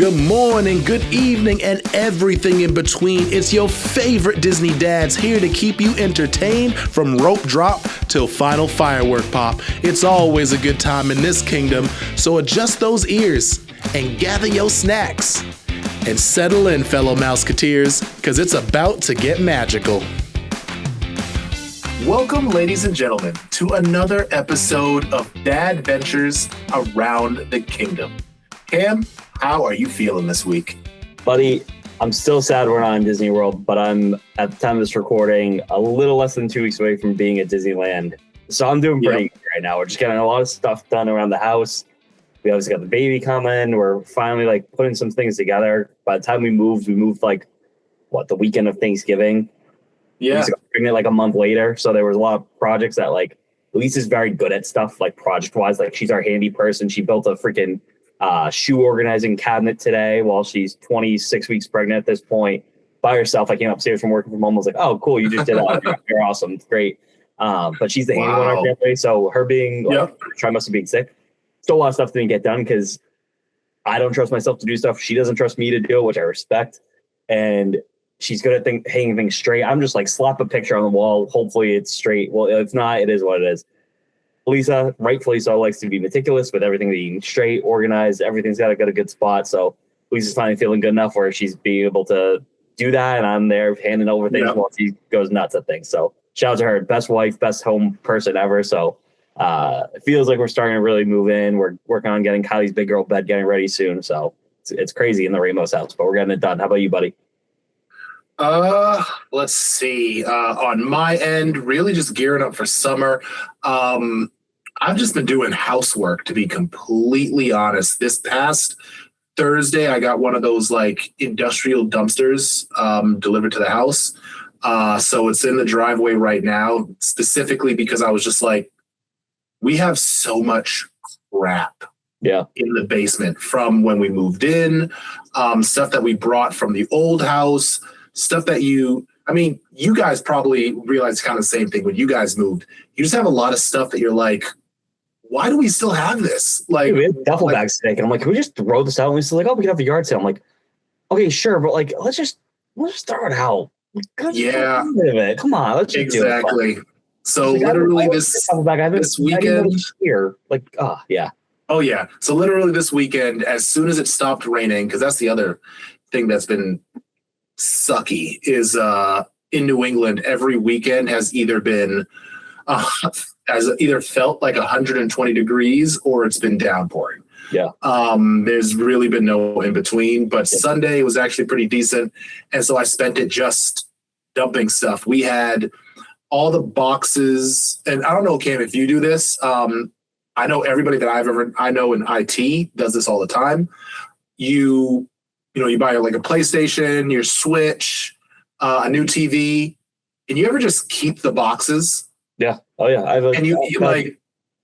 Good morning, good evening, and everything in between. It's your favorite Disney dads here to keep you entertained from rope drop till final firework pop. It's always a good time in this kingdom, so adjust those ears and gather your snacks. And settle in, fellow Mouseketeers, because it's about to get magical. Welcome, ladies and gentlemen, to another episode of Dadventures Around the Kingdom. Cam, how are you feeling this week? Buddy, I'm still sad we're not in Disney World, but I'm, at the time of this recording, a little less than 2 weeks away from being at Disneyland. So I'm doing pretty good right now. We're just getting a lot of stuff done around the house. We obviously got the baby coming. We're finally putting some things together. By the time we moved the weekend of Thanksgiving. Yeah. Pregnant a month later. So there was a lot of projects that Lisa's very good at stuff project wise. She's our handy person. She built a freaking shoe organizing cabinet today while she's 26 weeks pregnant at this point by herself. I came upstairs from working from home. I was like, oh, cool. You just did that. You're awesome. It's great. But she's the handy one in our family. So her being trimester being sick, still a lot of stuff didn't get done because I don't trust myself to do stuff. She doesn't trust me to do it, which I respect. And she's good at hanging things straight. I'm just slap a picture on the wall. Hopefully it's straight. Well, if not, it is what it is. Lisa, rightfully so, likes to be meticulous with everything being straight, organized. Everything's got a good spot. So Lisa's finally feeling good enough where she's being able to do that. And I'm there handing over things while she goes nuts at things. So shout out to her. Best wife, best home person ever. So it feels like we're starting to really move in. We're working on getting Kylie's big girl bed getting ready soon. So it's crazy in the Rainbow's house, but we're getting it done. How about you, buddy? Let's see. On my end, really just gearing up for summer. I've just been doing housework, to be completely honest. This past Thursday, I got one of those industrial dumpsters delivered to the house. So it's in the driveway right now, specifically because I was just we have so much crap in the basement from when we moved in, stuff that we brought from the old house, stuff that you guys probably realize kind of the same thing when you guys moved. You just have a lot of stuff that you're why do we still have this? We had duffel bags today, and I'm can we just throw this out? And Lisa's we can have the yard sale. I'm okay, sure, but let's just throw it out. Come on, let's just do it. Exactly. So literally this weekend here, Oh yeah. So literally this weekend, as soon as it stopped raining, because that's the other thing that's been sucky is in New England, every weekend has either been felt 120 degrees or it's been downpouring. There's really been no in between, but Sunday was actually pretty decent, and so I spent it just dumping stuff. We had all the boxes, and I don't know, Cam, if you do this. I know everybody that I know in IT does this all the time. You buy a PlayStation, your Switch, a new TV, and you ever just keep the boxes? Yeah. Oh yeah. I have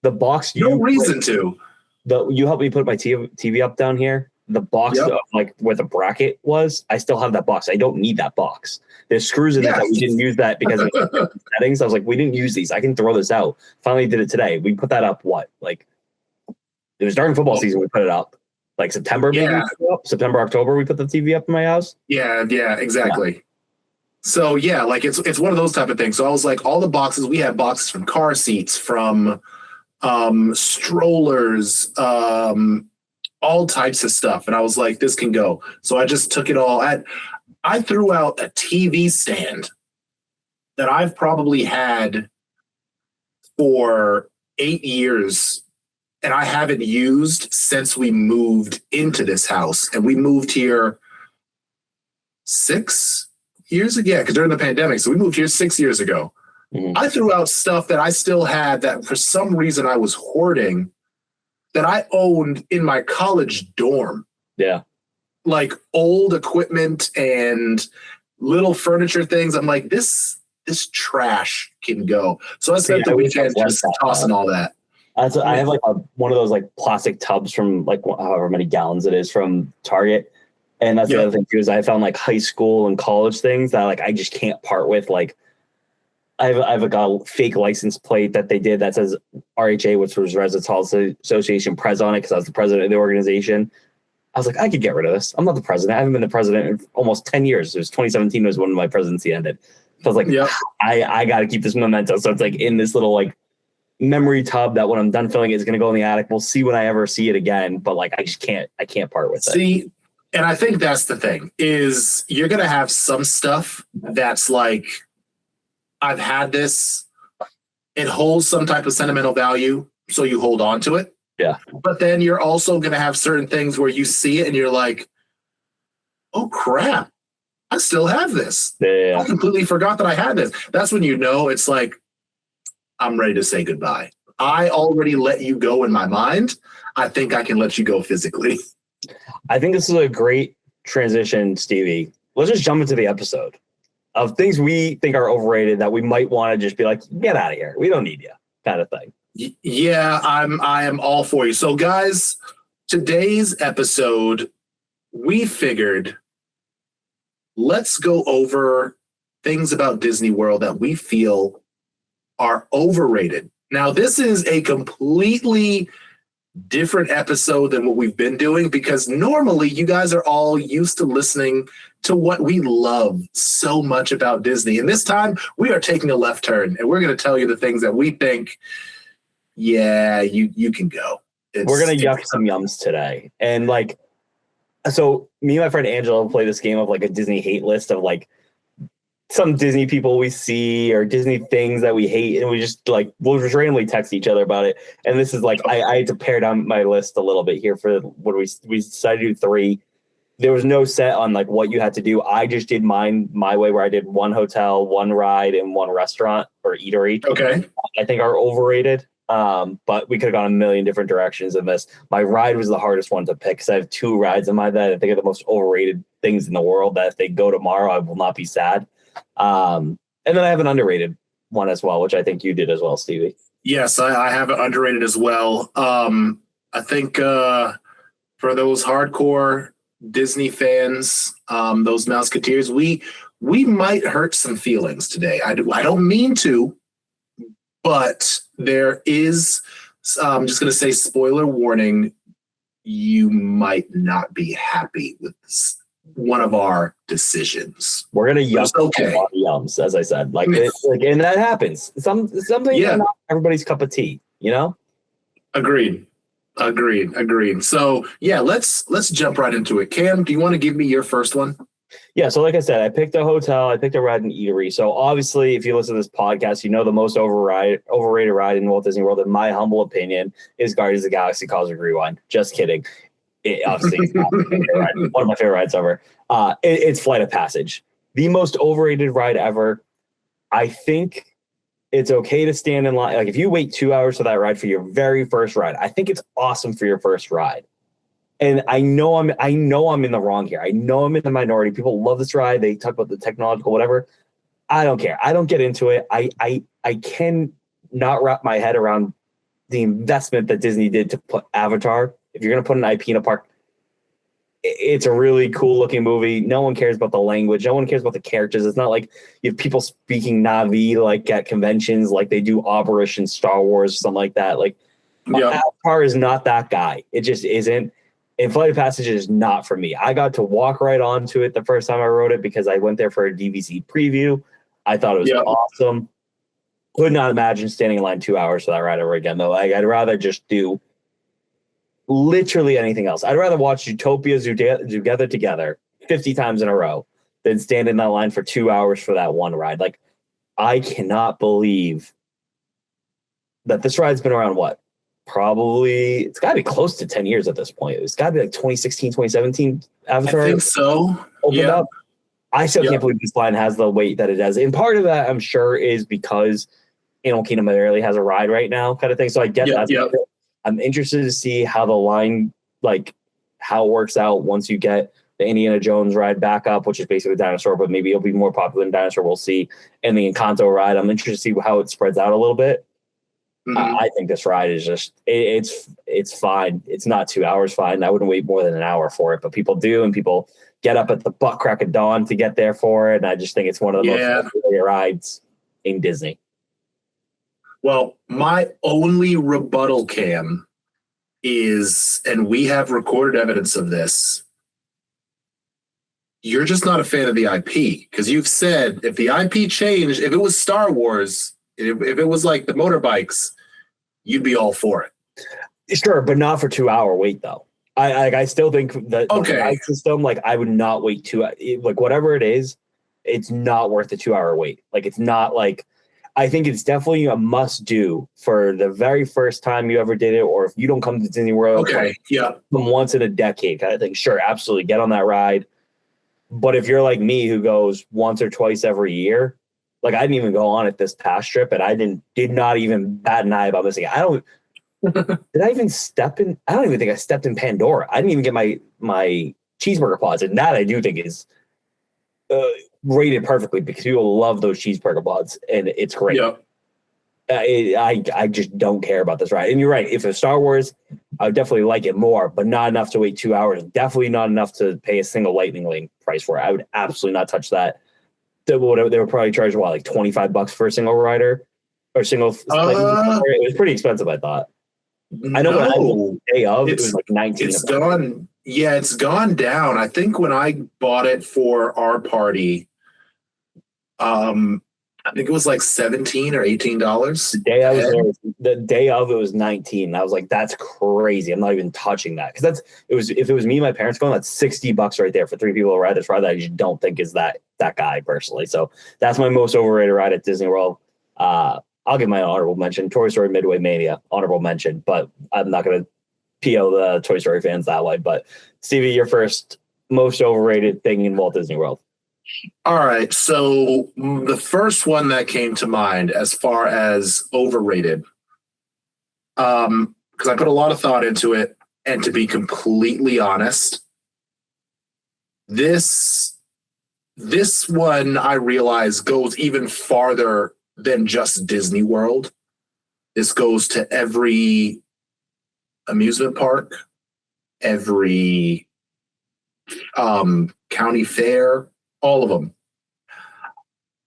the box. No reason to. You helped me put my TV up down here. The box of where the bracket was, I still have that box. I don't need that box. There's screws in it that we didn't use that because of the settings. I was we didn't use these. I can throw this out. Finally did it today. We put that up. It was during football season. We put it up. September, maybe September, October, we put the TV up in my house. Yeah, exactly. Yeah. So it's one of those type of things. So I was all the boxes, we had boxes from car seats, from strollers, all types of stuff. And I was this can go. So I just took it all. I threw out a TV stand that I've probably had for 8 years. And I haven't used since we moved into this house. And we moved here 6 years ago. Yeah, because during the pandemic. So we moved here 6 years ago. Mm-hmm. I threw out stuff that I still had that for some reason I was hoarding that I owned in my college dorm. Yeah. Old equipment and little furniture things. I'm this trash can go. So I spent the weekend just tossing all that. I have one of those plastic tubs from however many gallons it is from Target, and that's the other thing too is I found high school and college things that I just can't part with. I have a fake license plate that they did that says RHA, which was Residence Hall Association Pres on it because I was the president of the organization. I was like, I could get rid of this. I'm not the president. I haven't been the president in almost 10 years. It was 2017 was when my presidency ended. So I was like, I got to keep this memento. So it's like in this little like memory tub that when I'm done filling it is going to go in the attic. We'll see when I ever see it again. But like, I can't part with it. See, and I think that's the thing is you're going to have some stuff that's like, I've had this, it holds some type of sentimental value. So you hold on to it. Yeah. But then you're also going to have certain things where you see it and you're like, oh crap, I still have this. Yeah. I completely forgot that I had this. That's when you know it's like, I'm ready to say goodbye. I already let you go in my mind. I think I can let you go physically. I think this is a great transition, Stevie. Let's just jump into the episode of things we think are overrated that we might want to just be like, get out of here. We don't need you, kind of thing. Yeah, I am all for you. So guys, today's episode, we figured let's go over things about Disney World that we feel are overrated. Now, this is a completely different episode than what we've been doing because normally you guys are all used to listening to what we love so much about Disney. And this time we are taking a left turn and we're going to tell you the things that we think, yeah, you can go. We're going to yuck some yums today. And like, so me and my friend Angela play this game of like a Disney hate list of like some Disney people we see or Disney things that we hate. And we just like, we'll just randomly text each other about it. And this is like, I had to pare down my list a little bit here for what we decided to do 3. There was no set on like what you had to do. I just did mine my way where I did 1 hotel, 1 ride, and 1 restaurant or eatery. Okay. I think are overrated. But we could have gone a million different directions in this. My ride was the hardest one to pick because I have 2 rides in my that I think are the most overrated things in the world that if they go tomorrow, I will not be sad. And then I have an underrated one as well, which I think you did as well, Stevie. Yes, I have it underrated as well. I think for those hardcore Disney fans, those Mouseketeers, we might hurt some feelings today. I don't mean to, but there is, I'm just going to say spoiler warning, you might not be happy with this, one of our decisions. We're going to yuck a lot of yums, as I said. Like, and that happens. Something not everybody's cup of tea, you know? Agreed. So, yeah, let's jump right into it. Cam, do you want to give me your first one? Yeah, so like I said, I picked a hotel, I picked a ride and eatery. So obviously, if you listen to this podcast, you know the most overrated ride in Walt Disney World, in my humble opinion, is Guardians of the Galaxy Cosmic Rewind. Just kidding. Obviously, it's not my favorite ride. One of my favorite rides ever. It's Flight of Passage. The most overrated ride ever. I think it's okay to stand in line. Like if you wait 2 hours for that ride for your very first ride, I think it's awesome for your first ride. And I know I'm in the wrong here. I know I'm in the minority. People love this ride. They talk about the technological, whatever. I don't care. I don't get into it. I can not wrap my head around the investment that Disney did to put Avatar. If you're going to put an IP in a park, it's a really cool looking movie. No one cares about the language. No one cares about the characters. It's not like you have people speaking Na'vi like at conventions, like they do Oberish in Star Wars, or something like that. Like Avatar is not that guy. It just isn't. And Flight of Passage is not for me. I got to walk right onto it the first time I rode it because I went there for a DVC preview. I thought it was awesome. Could not imagine standing in line 2 hours for that ride ever again, though. Like, I'd rather just do literally anything else. I'd rather watch Utopia together 50 times in a row than stand in that line for 2 hours for that one ride. Like, I cannot believe that this ride's been around, what? Probably, it's got to be close to 10 years at this point. It's got to be like 2016, 2017 Avatar. I think so. Opened up. I still can't believe this line has the weight that it does. And part of that, I'm sure, is because Animal Kingdom barely has a ride right now, kind of thing. So I get that. I'm interested to see how the line, like, how it works out once you get the Indiana Jones ride back up, which is basically a dinosaur, but maybe it'll be more popular than dinosaur. We'll see. And the Encanto ride, I'm interested to see how it spreads out a little bit. I think this ride is just, it's fine. It's not 2 hours fine. I wouldn't wait more than an hour for it, but people do, and people get up at the butt crack of dawn to get there for it. And I just think it's one of the most popular rides in Disney. Well, my only rebuttal, Cam, is, and we have recorded evidence of this, you're just not a fan of the IP, because you've said if the IP changed, if it was Star Wars, if it was like the motorbikes, you'd be all for it. Sure, but not for 2 hour wait though. I still think that the ride system, like I would not wait like whatever it is, it's not worth the 2 hour wait. Like it's not like, I think it's definitely a must do for the very first time you ever did it, or if you don't come to Disney World, from once in a decade kind of thing. Sure, absolutely, get on that ride. But if you're like me, who goes once or twice every year, like I didn't even go on it this past trip, and I did not even bat an eye about missing it. Did I even step in? I don't even think I stepped in Pandora. I didn't even get my cheeseburger pods, and that I do think is rated perfectly because people love those cheeseburger pods, and it's great. Yep. I just don't care about this ride. And you're right. If it's Star Wars, I would definitely like it more, but not enough to wait 2 hours. Definitely not enough to pay a single Lightning Lane price for it. I would absolutely not touch that. They would probably charge like $25 for a single rider or single. It was pretty expensive, I thought. I know when I went the day of, it was like 19. It's gone. Yeah, it's gone down. I think when I bought it for our party, I think it was like $17 or $18. The day I was there, the day of it was 19. I was like, that's crazy. I'm not even touching that. Because if it was me and my parents going, that's $60 right there for 3 people to ride this ride that I just don't think is that guy personally. So that's my most overrated ride at Disney World. I'll give my honorable mention. Toy Story Midway Mania, honorable mention, but I'm not going to PO the Toy Story fans that way. But Stevie, your first most overrated thing in Walt Disney World. All right. So the first one that came to mind as far as overrated, because I put a lot of thought into it, and to be completely honest, this one I realize goes even farther than just Disney World. This goes to every amusement park, every county fair, all of them.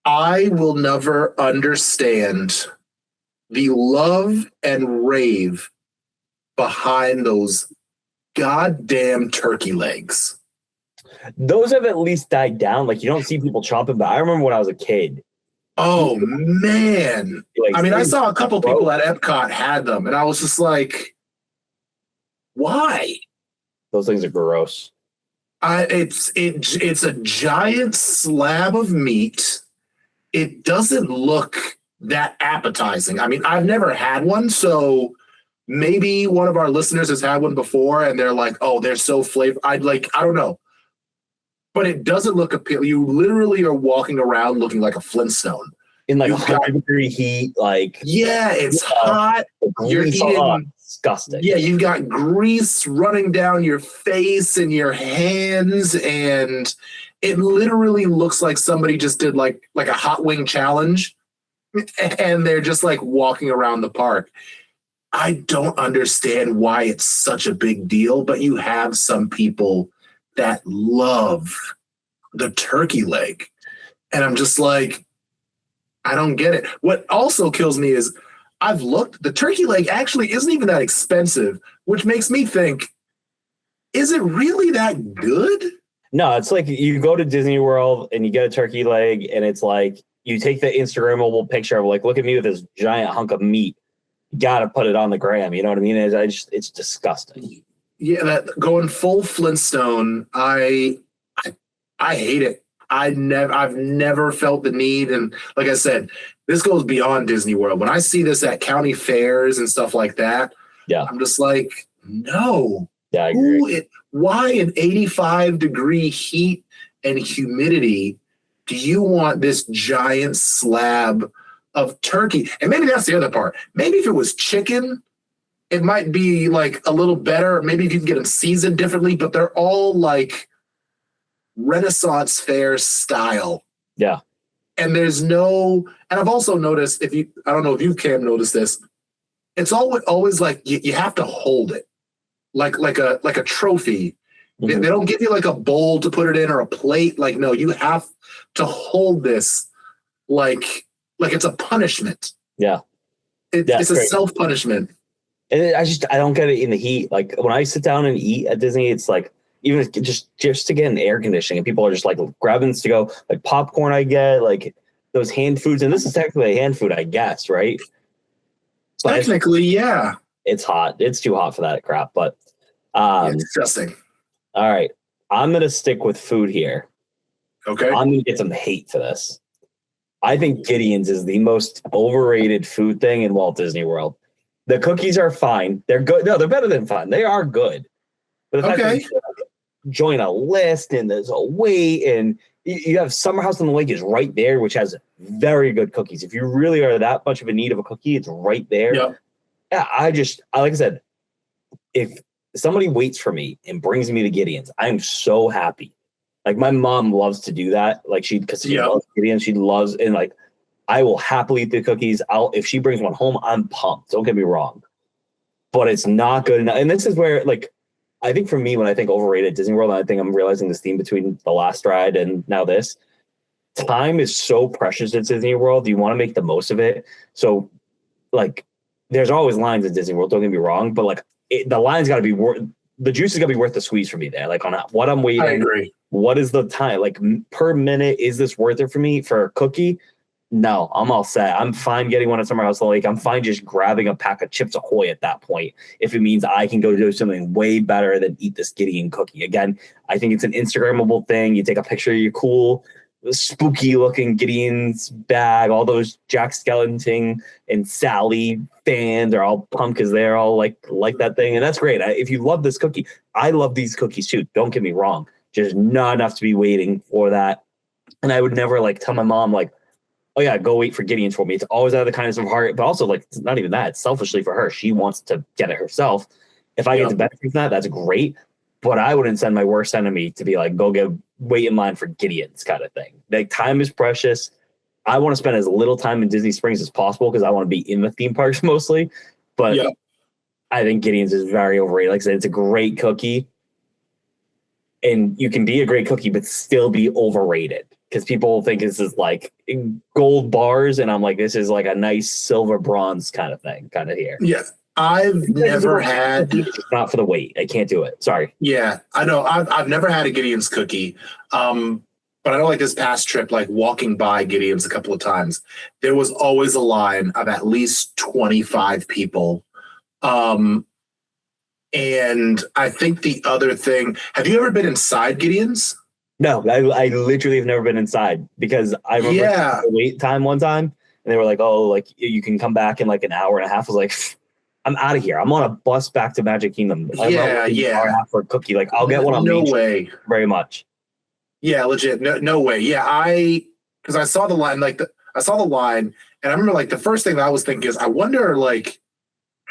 I will never understand the love and rave behind those goddamn turkey legs. Those have at least died down. Like you don't see people chomping, but I remember when I was a kid. Oh man. Like, I mean, I saw a couple people at Epcot had them, and I was just like, why? Those things are gross. It's a giant slab of meat. It doesn't look that appetizing. I mean, I've never had one, so maybe one of our listeners has had one before, and they're like, "Oh, they're so flavor." I don't know, but it doesn't look appealing. You literally are walking around looking like a Flintstone in like 100-degree heat. Like it's hot. You're eating. Disgusting. Yeah, you've got grease running down your face and your hands, and it literally looks like somebody just did like a hot wing challenge, and they're just like walking around the park. I don't understand why it's such a big deal, but you have some people that love the turkey leg, and I'm just like, I don't get it. What also kills me is I've looked, the turkey leg actually isn't even that expensive, which makes me think, is it really that good? No, it's like you go to Disney World and you get a turkey leg, and it's like you take the Instagrammable picture of like, look at me with this giant hunk of meat. You got to put it on the gram. You know what I mean? It's disgusting. Yeah, that going full Flintstone, I hate it. I've never felt the need, and like I said, this goes beyond Disney World. When I see this at county fairs and stuff like that, yeah, I'm just like, no. Yeah, I agree. Why in 85-degree heat and humidity do you want this giant slab of turkey? And maybe that's the other part. Maybe if it was chicken, it might be like a little better. Maybe if you can get them seasoned differently, but they're all like Renaissance fair style. Yeah. And there's no, and I've also noticed, I don't know if you can notice this, it's always like you have to hold it like a trophy. Mm-hmm. They don't give you like a bowl to put it in or a plate. Like, no, you have to hold this like it's a punishment. Yeah. It's a self-punishment. And I don't get it in the heat. Like when I sit down and eat at Disney, it's like even if just to get an air conditioning, and people are just like grabbing this to go. Like popcorn, I get like those hand foods, and this is technically a hand food, I guess, right? But Technically, yeah. It's hot. It's too hot for that crap. But Yeah, disgusting. all right, I'm gonna stick with food here. Okay. I'm gonna get some hate for this. I think Gideon's is the most overrated food thing in Walt Disney World. The cookies are fine. They're good. No, they're better than fine. They are good. But the fact that you join a list and there's a wait, and you have Summer House on the Lake is right there, which has very good cookies. If you really are that much of a need of a cookie, it's right there. Yep. Yeah, like I said, if somebody waits for me and brings me to Gideon's, I'm so happy. Like my mom loves to do that. Like because she loves Gideon's, she loves, and like I will happily eat the cookies. If she brings one home, I'm pumped. Don't get me wrong, but it's not good enough. And this is where, like, I think for me, when I think overrated Disney World, I think I'm realizing this theme between the last ride and now this. Time is so precious at Disney World. You want to make the most of it. So, like, there's always lines at Disney World. Don't get me wrong, but like, the line's got to be worth. The juice is got to be worth the squeeze for me there. Like on what I'm waiting. I agree. What is the time? Like per minute, is this worth it for me for a cookie? No, I'm all set. I'm fine getting one at Summer House on the Lake. I'm fine just grabbing a pack of Chips Ahoy at that point if it means I can go do something way better than eat this Gideon cookie. Again, I think it's an Instagrammable thing. You take a picture of your cool, spooky looking Gideon's bag. All those Jack Skellington and Sally fans are all pumped because they're all like that thing. And that's great. If you love this cookie, I love these cookies too. Don't get me wrong. Just not enough to be waiting for that. And I would never like tell my mom like, oh yeah, go wait for Gideon's for me. It's always out of the kindness of her heart, but also like it's not even that. It's selfishly for her. She wants to get it herself. If I get the benefit from that, that's great. But I wouldn't send my worst enemy to be like, wait in line for Gideon's kind of thing. Like time is precious. I want to spend as little time in Disney Springs as possible because I want to be in the theme parks mostly. But I think Gideon's is very overrated. Like I said, it's a great cookie. And you can be a great cookie, but still be overrated because people think this is like gold bars. And I'm like, this is like a nice silver bronze kind of thing, kind of here. Yeah. I've never had. Not for the weight. I can't do it. Sorry. Yeah, I know. I've never had a Gideon's cookie. But I know like this past trip, like walking by Gideon's a couple of times, there was always a line of at least 25 people. And I think the other thing, have you ever been inside Gideon's? No, I literally have never been inside because I remember the wait time one time and they were like, oh, like you can come back in like an hour and a half. I was like, I'm out of here. I'm on a bus back to Magic Kingdom. Yeah. For a cookie. Like I'll get one on No way. Very much. Yeah, legit. No way. Yeah, because I saw the line, I saw the line, and I remember like the first thing that I was thinking is, I wonder like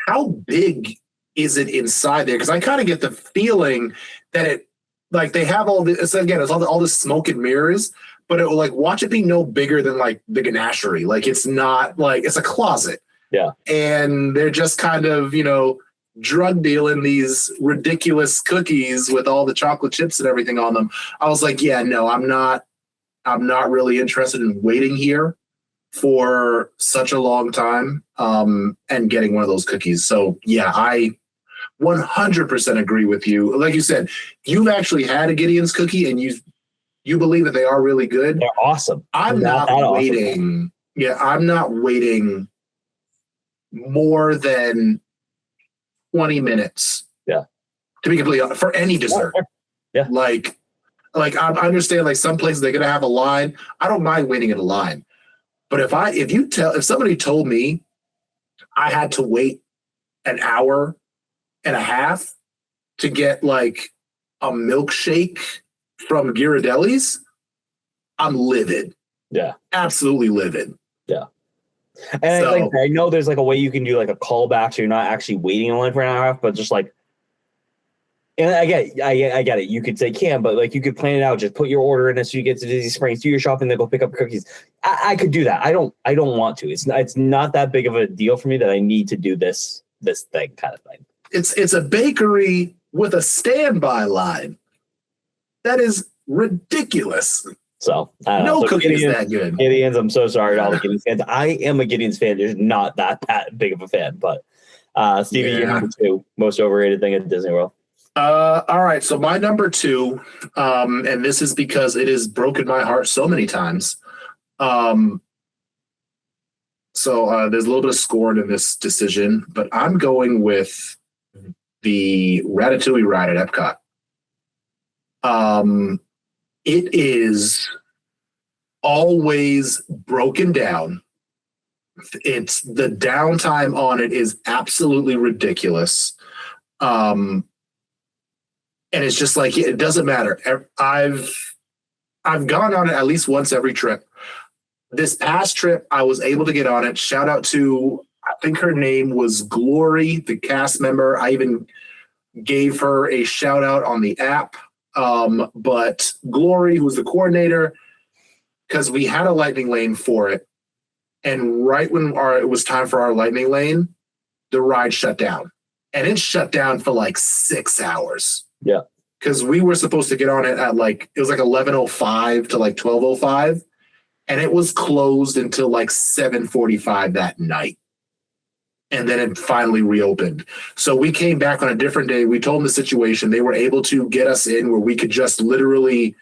how big is it inside there? Because I kind of get the feeling that it like they have all this again, it's all this smoke and mirrors, but it will like watch it be no bigger than like the ganachery. Like it's not like it's a closet. Yeah. And they're just kind of, drug dealing these ridiculous cookies with all the chocolate chips and everything on them. I was like, yeah, no, I'm not really interested in waiting here for such a long time and getting one of those cookies. So yeah, I 100% agree with you. Like you said, you've actually had a Gideon's cookie and you believe that they are really good. They're awesome. I'm not waiting. Awesome. Yeah, I'm not waiting more than 20 minutes. Yeah. To be completely honest, for any dessert. Yeah. Like I understand like some places they're gonna have a line. I don't mind waiting in a line. But if somebody told me I had to wait an hour and a half to get like a milkshake from Ghirardelli's, I'm livid. Yeah. Absolutely livid. Yeah. And I know there's like a way you can do like a callback so you're not actually waiting in line for an hour and a half, but just like, and I get it. You could say but like you could plan it out. Just put your order in as so you get to Disney Springs, do your shopping, then go pick up cookies. I could do that. I don't want to. It's not that big of a deal for me that I need to do this thing kind of thing. It's a bakery with a standby line. That is ridiculous. So no cookie is that good. Gideon's, I'm so sorry to all the Gideon's fans. I am a Gideon's fan. There's not that big of a fan, but Stevie, Yeah. you're number 2 most overrated thing at Disney World. All right. So my number 2, and this is because it has broken my heart so many times. So there's a little bit of scorn in this decision, but I'm going with the Ratatouille ride at Epcot. It is always broken down. It's the downtime on it is absolutely ridiculous. And it's just like, it doesn't matter. I've gone on it at least once every trip. This past trip, I was able to get on it. Shout out to, I think her name was Glory, the cast member. I even gave her a shout out on the app. But Glory, who's the coordinator, because we had a lightning lane for it. And right when it was time for our lightning lane, the ride shut down. And it shut down for like 6 hours. Yeah. Because we were supposed to get on it at it was like 11:05 to like 12:05. And it was closed until like 7:45 that night. And then it finally reopened. So we came back on a different day. We told them the situation. They were able to get us in where we could just literally,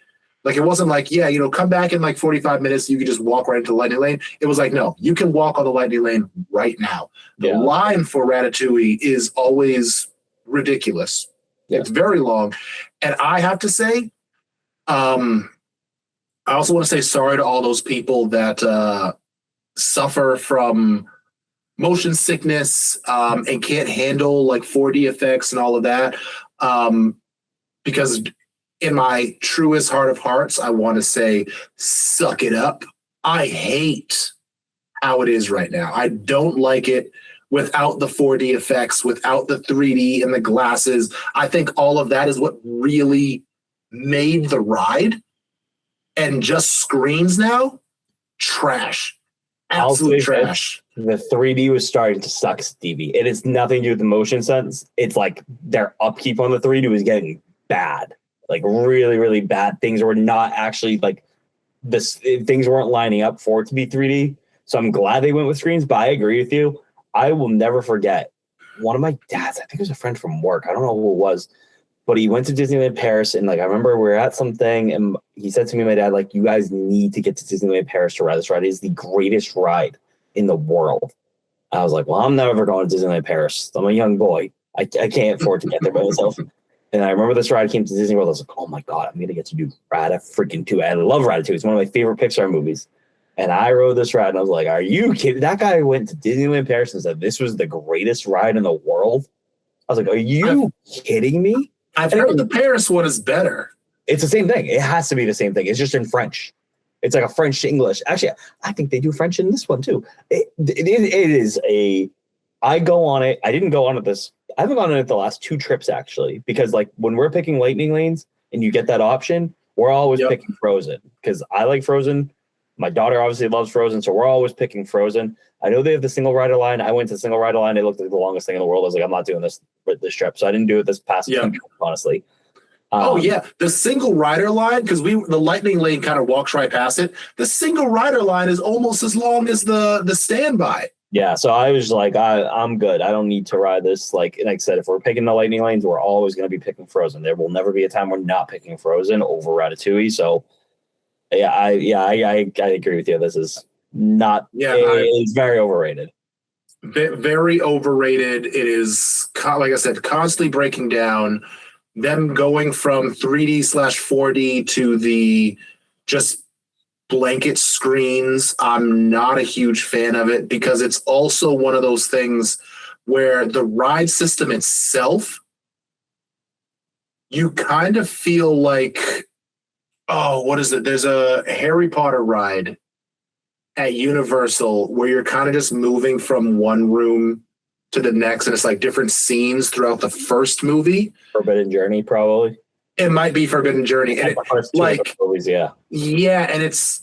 it wasn't like, come back in like 45 minutes. You could just walk right into the lightning lane. It was like, no, you can walk on the lightning lane right now. The line for Ratatouille is always ridiculous. Yeah. It's very long. And I have to say, I also want to say sorry to all those people that suffer from motion sickness and can't handle like 4D effects and all of that. Because in my truest heart of hearts, I want to say, suck it up. I hate how it is right now. I don't like it without the 4D effects, without the 3D and the glasses. I think all of that is what really made the ride. And just screens now, trash. Absolute trash. The 3D was starting to suck, Stevie. It has nothing to do with the motion sense. It's like their upkeep on the 3D was getting bad. Like really, really bad. Things were not actually things weren't lining up for it to be 3D. So I'm glad they went with screens, but I agree with you. I will never forget one of my dads, I think it was a friend from work. I don't know who it was. But he went to Disneyland Paris, and I remember we were at something, and he said to me and my dad, you guys need to get to Disneyland Paris to ride this ride. It is the greatest ride in the world. I was like, well, I'm never going to Disneyland Paris. I'm a young boy. I can't afford to get there by myself. And I remember this ride came to Disney World. I was like, oh my God, I'm going to get to do Ratatouille. I love Ratatouille. It's one of my favorite Pixar movies. And I rode this ride, and I was like, are you kidding? That guy went to Disneyland Paris and said this was the greatest ride in the world. I was like, are you kidding me? I've heard the Paris one is better. It's the same thing. It has to be the same thing. It's just in French. It's like a French to English. Actually, I think they do French in this one too. It is a. I go on it. I didn't go on it this. I haven't gone on it the last 2 trips actually, because when we're picking lightning lanes and you get that option, we're always picking Frozen because I like Frozen. My daughter obviously loves Frozen, so we're always picking Frozen. I know they have the single rider line. I went to the single rider line. It looked like the longest thing in the world. I was like, I'm not doing this trip. So I didn't do it this past week, honestly. The single rider line, because the lightning lane kind of walks right past it. The single rider line is almost as long as the standby. Yeah, so I was like, I'm good. I don't need to ride this. Like I said, if we're picking the lightning lanes, we're always going to be picking Frozen. There will never be a time we're not picking Frozen over Ratatouille. So I agree with you. This is not. It's very overrated. Very overrated. It is, like I said, constantly breaking down. Them going from 3D/4D to the just blanket screens. I'm not a huge fan of it because it's also one of those things where the ride system itself, you kind of feel like, what is it? There's a Harry Potter ride at Universal where you're kind of just moving from one room to the next, and it's like different scenes throughout the first movie. Forbidden Journey, probably. It might be Forbidden Journey, and movies, and it's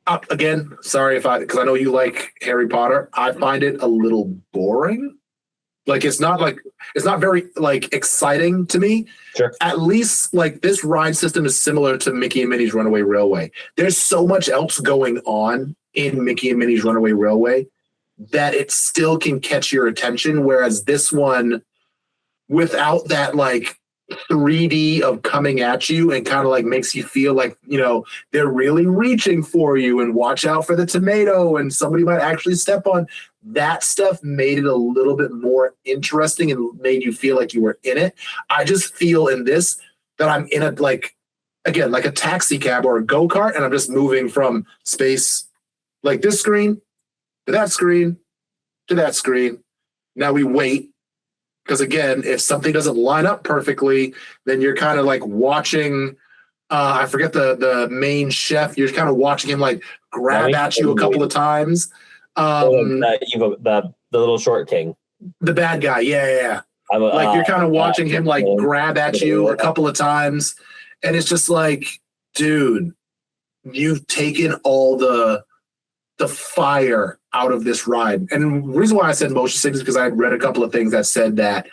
again. Sorry because I know you like Harry Potter. I find it a little boring. It's not very exciting to me. Sure. At least this ride system is similar to Mickey and Minnie's Runaway Railway. There's so much else going on in Mickey and Minnie's Runaway Railway that it still can catch your attention. Whereas this one, without that like 3D of coming at you and kind of like makes you feel like, you know, they're really reaching for you and watch out for the tomato and somebody might actually step on. That stuff made it a little bit more interesting and made you feel like you were in it. I just feel in this that I'm in a, like, again, like a taxi cab or a go-kart, and I'm just moving from space like this screen to that screen to that screen. Now we wait. Because again, if something doesn't line up perfectly, then you're kind of like watching, I forget the main chef, you're kind of watching him like grab at you a couple of times. The little short king. The bad guy, yeah. Like you're kind of watching him like grab at you a couple of times. And it's just like, dude, you've taken all the fire out of this ride. And the reason why I said motion sickness is because I had read a couple of things that said that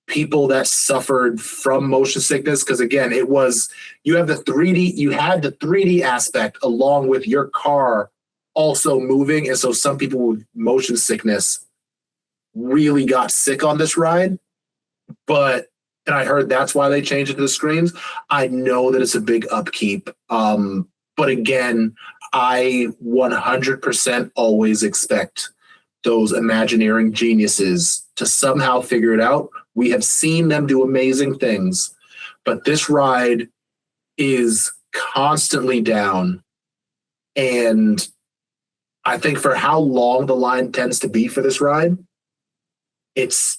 people that suffered from motion sickness, because again, it was, you had the 3D aspect along with your car also moving. And so some people with motion sickness really got sick on this ride. And I heard that's why they changed it to the screens. I know that it's a big upkeep. But again, I 100% always expect those Imagineering geniuses to somehow figure it out. We have seen them do amazing things, but this ride is constantly down. And I think for how long the line tends to be for this ride, it's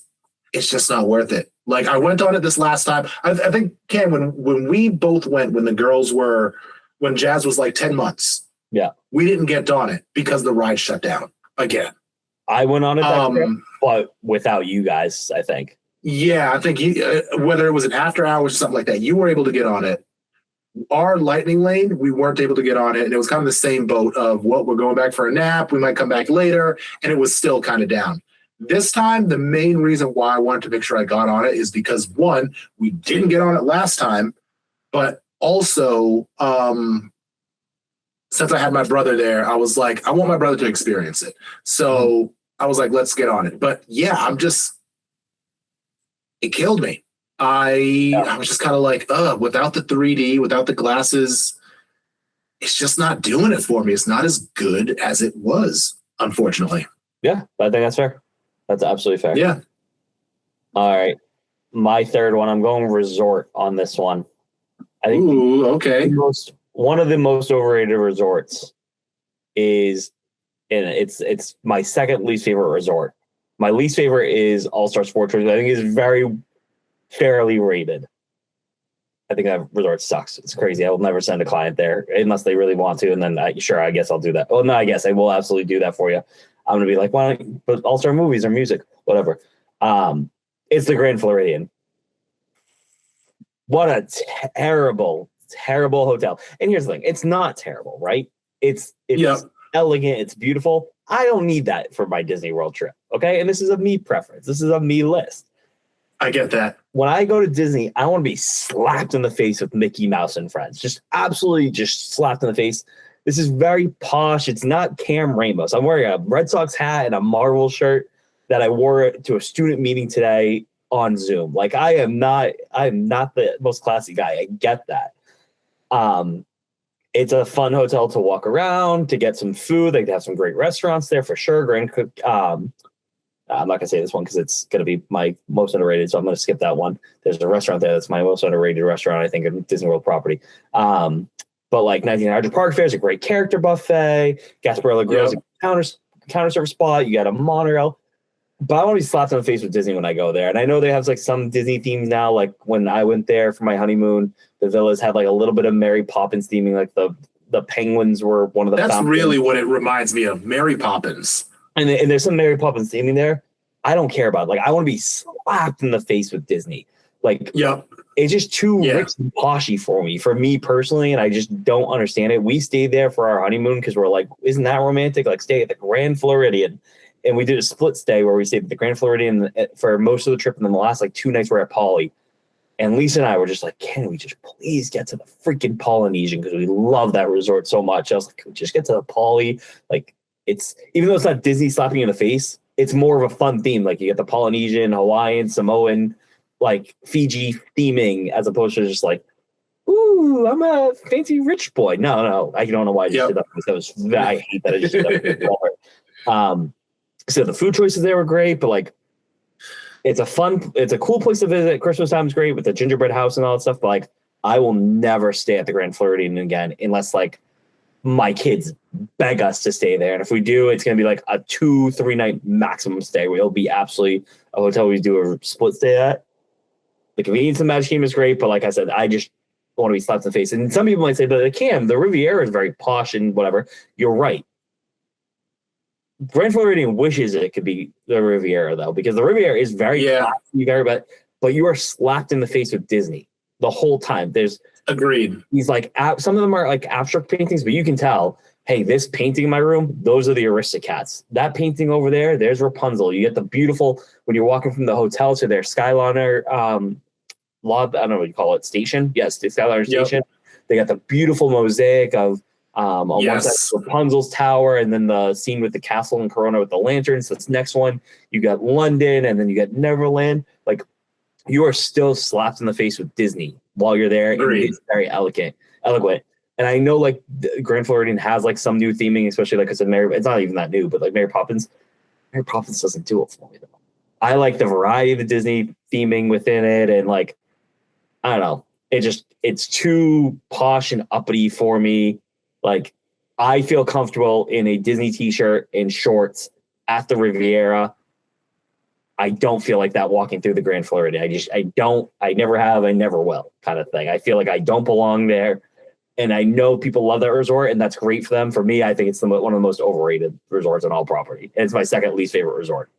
just not worth it. Like I went on it this last time. I think, Cam, when we both went, when Jazz was like 10 months, yeah, we didn't get on it because the ride shut down again. I went on it, but without you guys, I think. Yeah, I think whether it was an after hours or something like that, you were able to get on it. Our lightning lane, we weren't able to get on it. And it was kind of the same boat of, well, we're going back for a nap. We might come back later. And it was still kind of down. This time, the main reason why I wanted to make sure I got on it is because, one, we didn't get on it last time, but also, since I had my brother there, I was like, I want my brother to experience it. So I was like, let's get on it. But yeah, it killed me. I was just kind of like, without the 3D, without the glasses, it's just not doing it for me. It's not as good as it was, unfortunately. Yeah, I think that's fair. That's absolutely fair. Yeah. All right. My third one, I'm going resort on this one. I think okay. One of the most overrated resorts is, and it's my second least favorite resort. My least favorite is All-Star Sports Resort. I think it's very fairly rated. I think that resort sucks. It's crazy. I will never send a client there unless they really want to. And then I guess I'll do that. Well, no, I guess I will absolutely do that for you. I'm going to be like, why don't you put All-Star movies or music, whatever. It's the Grand Floridian. What a terrible hotel. And here's the thing. It's not terrible, right? It's elegant. It's beautiful. I don't need that for my Disney World trip. Okay. And this is a me preference. This is a me list. I get that. When I go to Disney, I want to be slapped in the face with Mickey Mouse and friends. Just absolutely just slapped in the face. This is very posh. It's not Cam Ramos. I'm wearing a Red Sox hat and a Marvel shirt that I wore to a student meeting today on Zoom. Like I am not the most classy guy. I get that. It's a fun hotel to walk around, to get some food. They have some great restaurants there for sure. I'm not gonna say this one because it's gonna be my most underrated, so I'm gonna skip that one. There's a restaurant there that's my most underrated restaurant, I think, in Disney World property. But like 1900 Park Fair is a great character buffet. Gasparilla Grill is a counter service spot. You got a monorail. But I want to be slapped in the face with Disney when I go there. And I know they have like some Disney themes now. Like when I went there for my honeymoon, the villas had like a little bit of Mary Poppins theming. Like the penguins were one of the. That's really what it reminds me of, Mary Poppins. And there's some Mary Poppins theming there. I don't care about it. Like I want to be slapped in the face with Disney. Like it's just too rich and poshy for me personally, and I just don't understand it. We stayed there for our honeymoon because we're like, isn't that romantic? Like stay at the Grand Floridian. And we did a split stay where we stayed at the Grand Floridian for most of the trip. And then the last like 2 nights we're at Poly. And Lisa and I were just like, can we just please get to the freaking Polynesian? Because we love that resort so much. I was like, can we just get to the Poly? Like, it's even though it's not Disney slapping you in the face, it's more of a fun theme. Like you get the Polynesian, Hawaiian, Samoan, like Fiji theming, as opposed to just like, ooh, I'm a fancy rich boy. No, I don't know why I just did that. I hate that I just did that. So the food choices there were great, but like it's a cool place to visit. Christmas time is great with the gingerbread house and all that stuff. But like I will never stay at the Grand Floridian again unless like my kids beg us to stay there. And if we do, it's going to be like a 2-3 night maximum stay where it'll be absolutely a hotel we do a split stay at. The convenience of Magic Kingdom is great, but like I said, I just want to be slapped in the face. And some people might say, but the Riviera is very posh and whatever. You're right. Grand Floridian wishes it could be the Riviera though, because the Riviera is very classy, but you are slapped in the face with Disney the whole time. There's agreed. He's like some of them are like abstract paintings, but you can tell, hey, this painting in my room, those are the Aristocats. That painting over there's Rapunzel. You get the beautiful when you're walking from the hotel to their Skyliner lobby, I don't know what you call it, station. Yes, the Skyliner station. They got the beautiful mosaic of on one side Rapunzel's tower, and then the scene with the castle in Corona with the lanterns. This next one, you got London, and then you got Neverland. Like you are still slapped in the face with Disney while you're there. It's very eloquent. And I know like Grand Floridian has like some new theming, especially like I said, it's not even that new, but like Mary Poppins doesn't do it for me though. I like the variety of the Disney theming within it, and like I don't know, it's too posh and uppity for me. Like I feel comfortable in a Disney t-shirt and shorts at the Riviera. I don't feel like that walking through the Grand Floridian. I never have, I never will kind of thing. I feel like I don't belong there. And I know people love that resort and that's great for them. For me, I think it's one of the most overrated resorts on all property. And it's my second least favorite resort.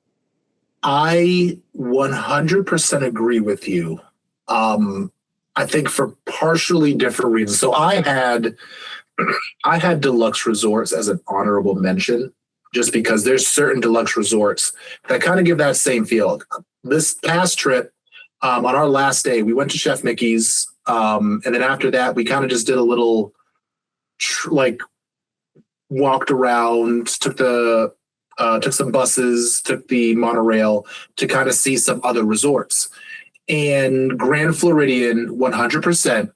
I 100% agree with you. I think for partially different reasons. So I had deluxe resorts as an honorable mention, just because there's certain deluxe resorts that kind of give that same feel. This past trip, on our last day, we went to Chef Mickey's. And then after that, we kind of just did a little, walked around, took some buses, took the monorail to kind of see some other resorts. And Grand Floridian, 100%.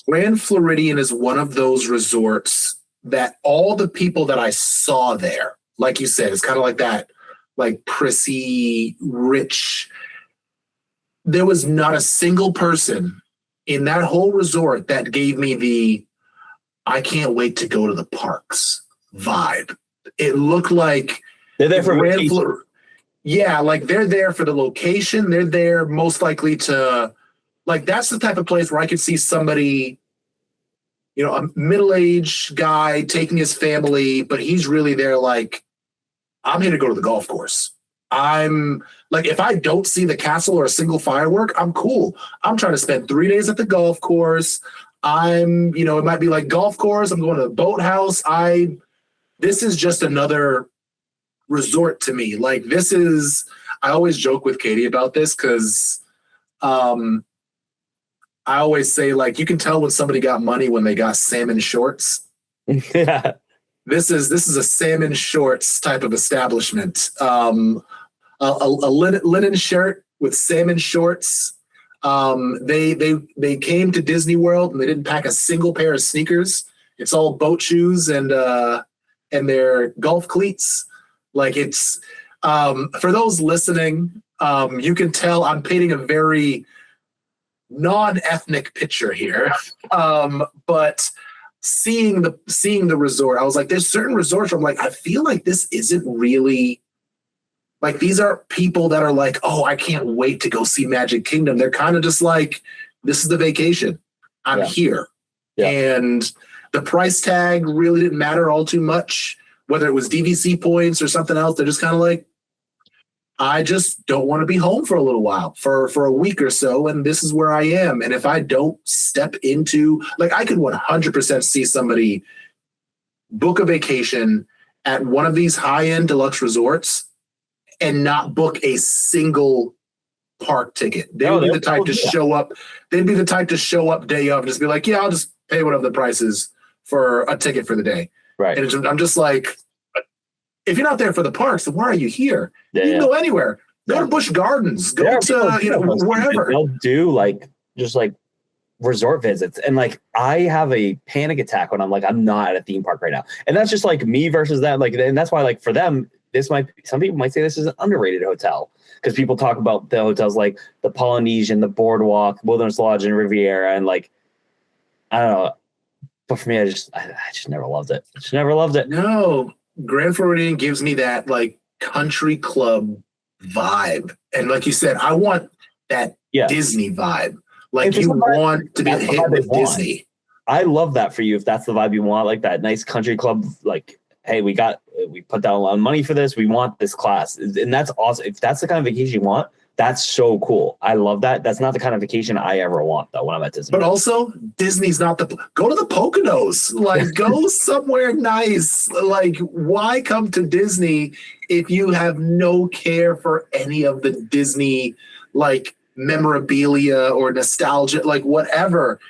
Grand Floridian is one of those resorts that all the people that I saw there, like you said, it's kind of like that, like prissy, rich. There was not a single person in that whole resort that gave me the I can't wait to go to the parks vibe. It looked like they're there for like they're there for the location. They're there most likely to, like, that's the type of place where I could see somebody, a middle-aged guy taking his family, but he's really there like, I'm here to go to the golf course. I'm like, if I don't see the castle or a single firework, I'm cool. I'm trying to spend 3 days at the golf course. It might be like golf course. I'm going to the boathouse. This is just another resort to me. Like I always joke with Katie about this because I always say, like, you can tell when somebody got money when they got salmon shorts. Yeah. This is a salmon shorts type of establishment. A linen shirt with salmon shorts. They came to Disney World and they didn't pack a single pair of sneakers. It's all boat shoes and their golf cleats. Like it's for those listening, you can tell I'm painting a very non-ethnic picture here. But seeing the resort, I was like, there's certain resorts where I'm like, I feel like this isn't really like, these are people that are like, oh, I can't wait to go see Magic Kingdom. They're kind of just like, this is the vacation. I'm here. Yeah. And the price tag really didn't matter all too much, whether it was DVC points or something else. They're just kind of like, I just don't want to be home for a little while, for a week or so, and this is where I am. And if I don't step into, like, I could 100% see somebody book a vacation at one of these high-end deluxe resorts and not book a single park ticket. They would be the type to show up. They'd be the type to show up day of and just be like, yeah, I'll just pay whatever the price is for a ticket for the day. Right. And I'm just like, if you're not there for the parks, then why are you here? Yeah, You can go anywhere. Go to Busch Gardens. Go to wherever. They'll do like just like resort visits, and like I have a panic attack when I'm like I'm not at a theme park right now, and that's just like me versus them. Like, and that's why like for them, some people might say this is an underrated hotel because people talk about the hotels like the Polynesian, the Boardwalk, Wilderness Lodge, and Riviera, and like I don't know. But for me, I just never loved it. Just never loved it. No, Grand Floridian gives me that like country club vibe, and like you said, I want that Disney vibe. Like you want to be hit with Disney. I love that for you if that's the vibe you want, like that nice country club. Like, hey, we put down a lot of money for this. We want this class, and that's awesome. If that's the kind of vacation you want, that's so cool. I love that. That's not the kind of vacation I ever want, though, when I'm at Disney. But also, Disney's not go to the Poconos. Like, go somewhere nice. Like, why come to Disney if you have no care for any of the Disney, like, memorabilia or nostalgia, like, whatever?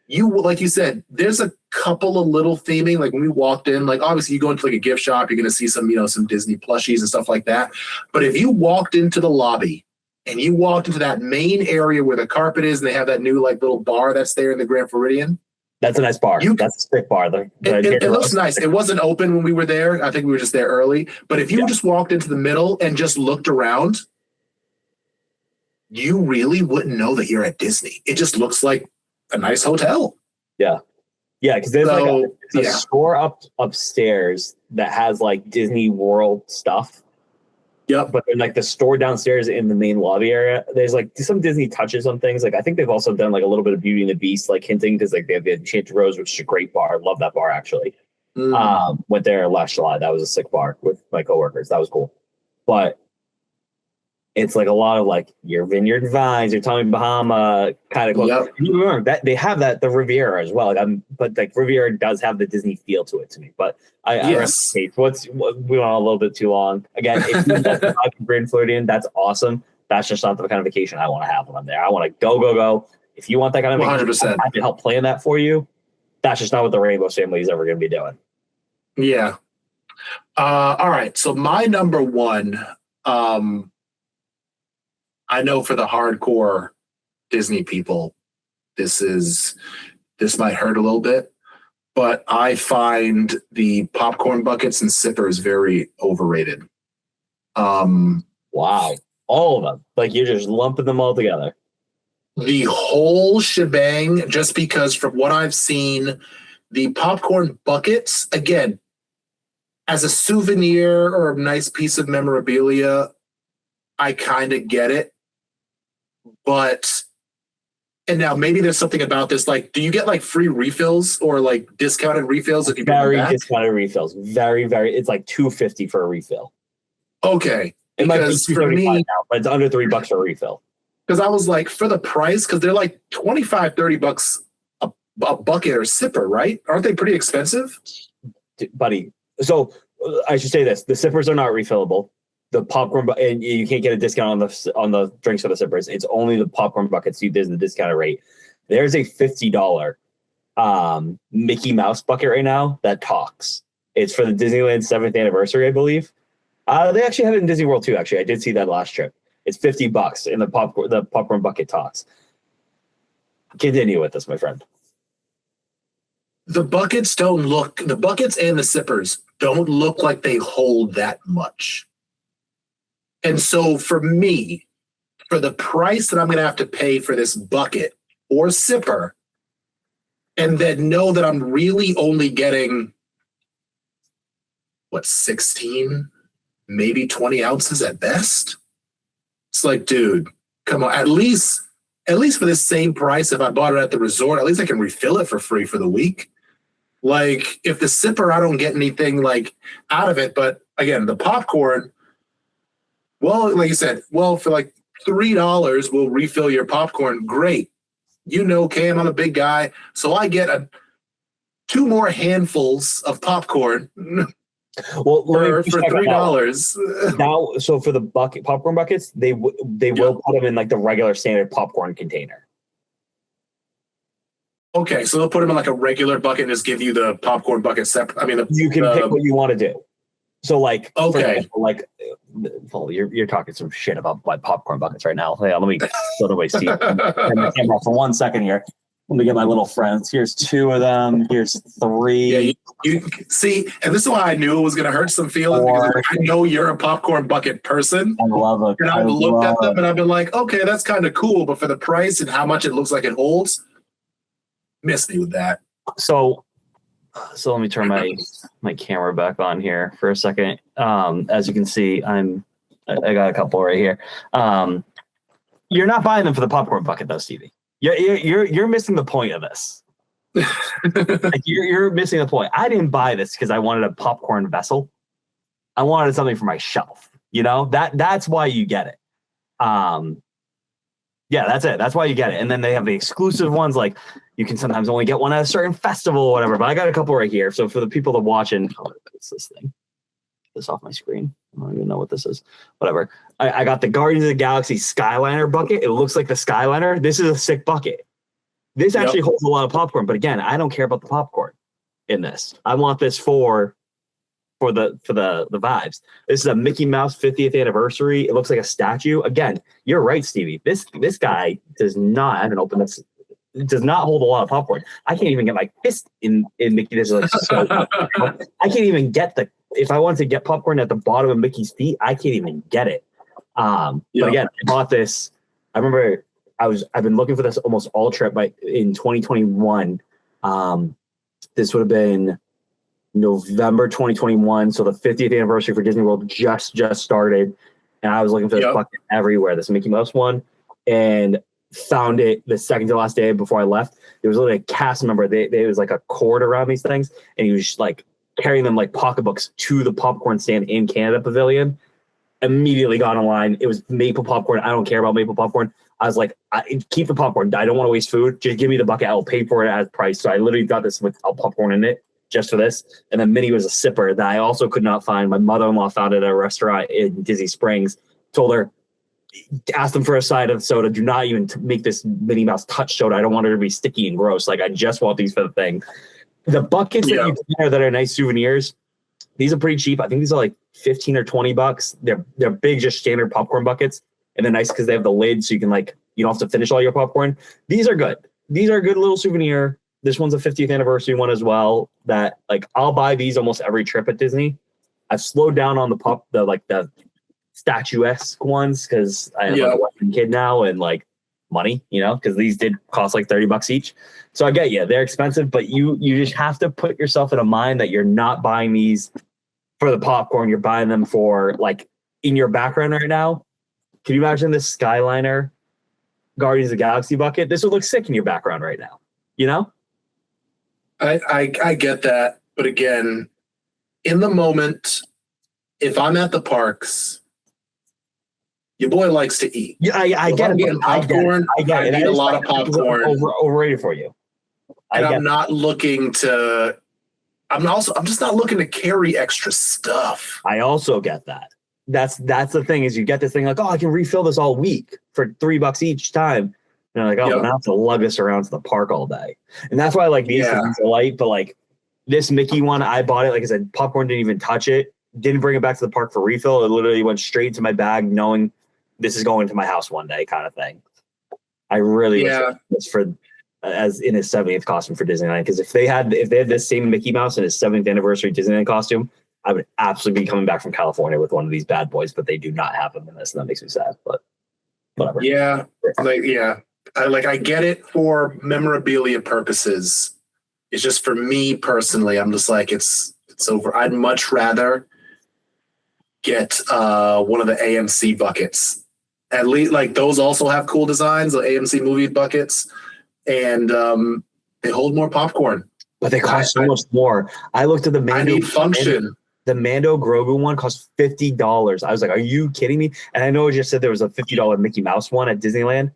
Like you said, there's a couple of little theming. Like, when we walked in, like, obviously, you go into, like, a gift shop, you're going to see some Disney plushies and stuff like that. But if you walked into the lobby, and you walked into that main area where the carpet is, and they have that new like little bar that's there in the Grand Floridian. That's a nice bar. That's a sick bar. It looks nice. It wasn't open when we were there. I think we were just there early. But if you just walked into the middle and just looked around, you really wouldn't know that you're at Disney. It just looks like a nice hotel. Yeah. Yeah, because there's a store upstairs that has like Disney World stuff. Yep. But then like the store downstairs in the main lobby area, there's like some Disney touches on things. Like I think they've also done like a little bit of Beauty and the Beast, like hinting, because like they have the Enchanted Rose, which is a great bar. Love that bar actually. Went there last July. That was a sick bar with my coworkers. That was cool. But it's like a lot of like your Vineyard Vines, your Tommy Bahama kind of clothes. Yep. You remember that they have the Riviera as well. But like Riviera does have the Disney feel to it to me. But I we went on a little bit too long. Again, if you want to Grand Floridian, that's awesome. That's just not the kind of vacation I want to have when I'm there. I want to go. If you want that kind of vacation, 100%. I can help plan that for you. That's just not what the Rainbow family is ever going to be doing. Yeah. All right. So my number one, I know for the hardcore Disney people, this might hurt a little bit, but I find the popcorn buckets and sippers very overrated. Wow. All of them. Like you're just lumping them all together. The whole shebang, just because from what I've seen, the popcorn buckets, again, as a souvenir or a nice piece of memorabilia, I kind of get it. And now maybe there's something about this. Like, do you get like free refills or like discounted refills if you bring them back? Very discounted refills. Very, very. It's like $2.50 for a refill. Okay, it might be $2.75 now, but it's under $3 for a refill. Because I was like, for the price, because they're like $25-$30 a bucket or sipper, right? Aren't they pretty expensive, buddy? So I should say this: the sippers are not refillable. The popcorn, and you can't get a discount on the drinks for the sippers. It's only the popcorn buckets. There's the discounted rate. There's a $50 Mickey Mouse bucket right now that talks. It's for the Disneyland 7th anniversary, I believe. They actually have it in Disney World too. Actually, I did see that last trip. It's $50, and the popcorn bucket talks. Continue with this, my friend. The buckets and the sippers don't look like they hold that much. And so for me, for the price that I'm going to have to pay for this bucket or sipper, and then know that I'm really only getting, 16, maybe 20 ounces at best? It's like, dude, come on. At least for the same price, if I bought it at the resort, at least I can refill it for free for the week. Like, if the sipper, I don't get anything like out of it. But again, the popcorn, well, like you said, for like $3, we'll refill your popcorn. Great. Cam, I'm a big guy. So I get 2 more handfuls of popcorn for $3. Now, so for the popcorn buckets, they will put them in like the regular standard popcorn container. Okay, so they'll put them in like a regular bucket and just give you the popcorn bucket separate. I mean, you can pick what you want to do. So like, Okay. for example, like, well, you're talking some shit about my popcorn buckets right now. Yeah, let me go to my seat. Turn the camera off for 1 second here. Let me get my little friends. Here's 2 of them. Here's 3. Yeah, you see, and this is why I knew it was going to hurt some feelings, because I know you're a popcorn bucket person. I love it. And I've looked at them and I've been like, okay, that's kind of cool, but for the price and how much it looks like it holds, miss me with that. So let me turn my camera back on here for a second. As you can see, I got a couple right here. You're not buying them for the popcorn bucket though, Stevie. You're missing the point of this. Like you're missing the point. I didn't buy this because I wanted a popcorn vessel. I wanted something for my shelf. You know, that's why you get it. Yeah, that's it. That's why you get it. And then they have the exclusive ones, like you can sometimes only get one at a certain festival or whatever. But I got a couple right here. So for the people that watching, what's this thing? This off my screen. I don't even know what this is. Whatever. I got the Guardians of the Galaxy Skyliner bucket. It looks like the Skyliner. This is a sick bucket. This actually holds a lot of popcorn. But again, I don't care about the popcorn in this. I want this for the vibes. This is a Mickey Mouse 50th anniversary. It looks like a statue. Again, you're right, Stevie. This guy does not. I haven't opened this. It does not hold a lot of popcorn. I can't even get my fist in Mickey. This is like so. I can't even get if I wanted to get popcorn at the bottom of Mickey's feet, I can't even get it. But again, I bought this. I remember I've been looking for this almost all trip. But in 2021, this would have been November 2021. So the 50th anniversary for Disney World just started, and I was looking for this bucket everywhere. This Mickey Mouse one, and found it the second to last day before I left. There was literally a cast member. There was like a cord around these things, and he was like carrying them like pocketbooks to the popcorn stand in Canada Pavilion. Immediately got online. It was maple popcorn. I don't care about maple popcorn. I was like, keep the popcorn. I don't want to waste food. Just give me the bucket. I'll pay for it as price. So I literally got this without popcorn in it just for this. And then Minnie was a sipper that I also could not find. My mother-in-law found it at a restaurant in Disney Springs. Told her, ask them for a side of soda. Do not even make this Minnie Mouse touch soda. I don't want her to be sticky and gross. Like I just want these for the thing. The buckets that you can that are nice souvenirs, these are pretty cheap. I think these are like $15 or $20. They're big, just standard popcorn buckets. And they're nice because they have the lid so you can you don't have to finish all your popcorn. These are good. These are a good little souvenir. This one's a 50th anniversary one as well. That I'll buy these almost every trip at Disney. I've slowed down on the statuesque ones because I have a Western kid now and money, because these did cost like $30 each. So I get you, they're expensive, but you just have to put yourself in a mind that you're not buying these for the popcorn. You're buying them for in your background right now. Can you imagine this Skyliner Guardians of the Galaxy bucket? This would look sick in your background right now, I get that. But again, in the moment, if I'm at the parks, your boy likes to eat. Yeah, I get it. Getting popcorn. I need a lot of popcorn. Overrated for you. And I'm not looking to. I'm just not looking to carry extra stuff. I also get that. That's the thing is you get this thing I can refill this all week for $3 each time. And I'm but now I have to lug this around to the park all day. And that's why I like these things are light. But this Mickey one, I bought it. Like I said, popcorn didn't even touch it. Didn't bring it back to the park for refill. It literally went straight into my bag, knowing this is going to my house one day, kind of thing. I really wish this for as in his 70th costume for Disneyland, because if they had this same Mickey Mouse in his 70th anniversary Disneyland costume, I would absolutely be coming back from California with one of these bad boys. But they do not have them in this, and that makes me sad. But whatever. Yeah, I get it for memorabilia purposes. It's just for me personally, I'm just it's over. I'd much rather get one of the AMC buckets. At least those also have cool designs, the AMC movie buckets, and they hold more popcorn. But they cost so much more. I looked at the Mando. I need function. The Mando Grogu one cost $50. I was like, are you kidding me? And I know it just said there was a $50 Mickey Mouse one at Disneyland.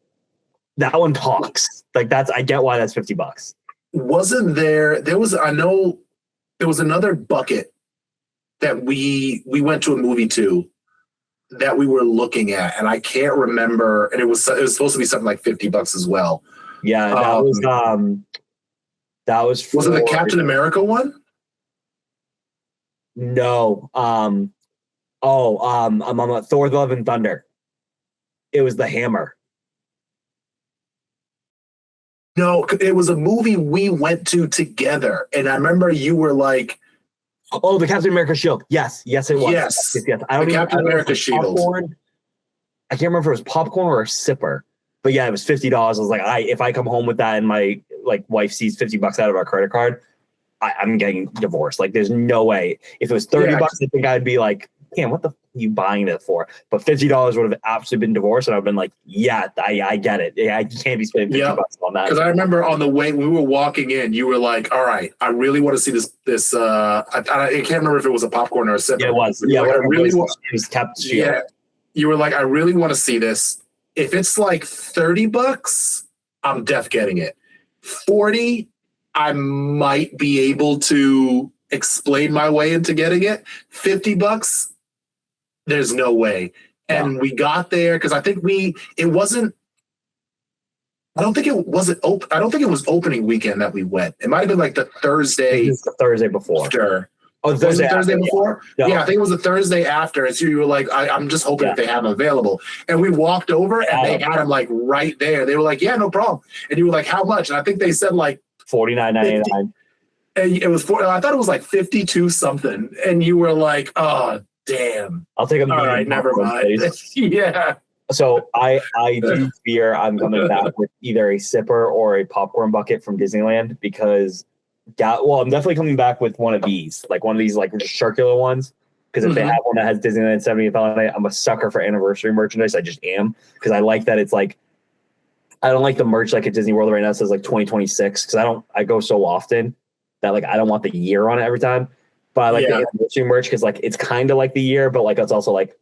That one talks. I get why that's $50. Wasn't there was another bucket that we went to a movie to that we were looking at, and I can't remember, and it was supposed to be something like $50 as well. Yeah, that was was it the Captain America one? No. I'm on Thor: Love and Thunder. It was the hammer. No, it was a movie we went to together, and I remember you were like, "Oh, the Captain America shield." Yes, it was. Yes. I don't The even, Captain I don't know if America it was shield. popcorn. I can't remember if it was popcorn or a sipper, but yeah, it was $50. I was like, if I come home with that and my wife sees $50 out of our credit card, I'm getting divorced. Like, there's no way. If it was $30, I think I'd be like, damn, what the f are you buying it for? But $50 would have absolutely been divorced, and I've been like, yeah, I get it. Yeah, I can't be spending $50 on that. Because I remember on the way we were walking in, you were like, "All right, I really want to see this." I can't remember if it was a popcorn or a sip. Yeah, it was. Yeah, like, I really want. It was kept. Yeah, you were like, "I really want to see this. If it's like $30, I'm def getting it. 40, I might be able to explain my way into getting it. $50, there's no way." And we got there because I think it wasn't. I don't think it wasn't open. I don't think it was opening weekend that we went. It might have been like the Thursday. It was the Thursday before. After. Oh, was it Thursday after, before? Yeah, I think it was the Thursday after. And so you were like, I'm just hoping if they have them available. And we walked over and they had them like right there. They were like, yeah, no problem. And you were like, how much? And I think they said like $49.99. And it was I thought it was like 52 something. And you were like, oh, damn. I'll take a All right, never mind. Yeah. So I do fear I'm coming back with either a sipper or a popcorn bucket from Disneyland because, I'm definitely coming back with one of these, like just circular ones. Because if they have one that has Disneyland 70th on it, I'm a sucker for anniversary merchandise. I just am, because I like that it's like, I don't like the merch like at Disney World right now. It says like 2026 because I go so often that like I don't want the year on it every time. But I like the anniversary merch because like it's kind of like the year, but like it's also like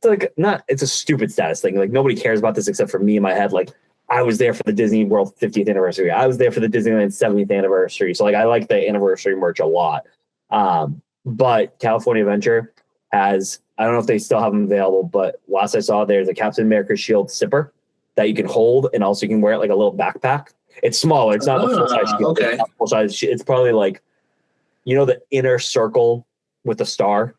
it's a stupid status thing. Like nobody cares about this except for me in my head. Like I was there for the Disney World 50th anniversary. I was there for the Disneyland 70th anniversary. So like I like the anniversary merch a lot. But California Adventure has, I don't know if they still have them available, but last I saw there's a Captain America shield sipper that you can hold, and also you can wear it like a little backpack. It's smaller. It's not a full size shield. Okay. It's not full size. It's probably like, the inner circle with the star.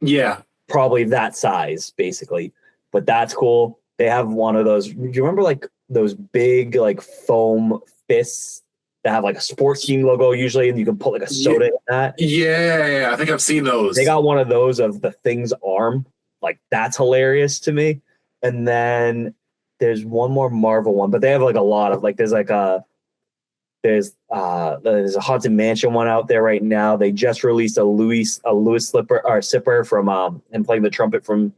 Yeah. Probably that size, basically. But that's cool. They have one of those. Do you remember like those big like foam fists that have like a sports team logo usually, and you can put like a soda in that? Yeah, I think I've seen those. They got one of those of the Thing's arm. Like that's hilarious to me. And then there's one more Marvel one, but they have like a lot of like there's a Haunted Mansion one out there right now. They just released a Louis sipper from him playing the trumpet from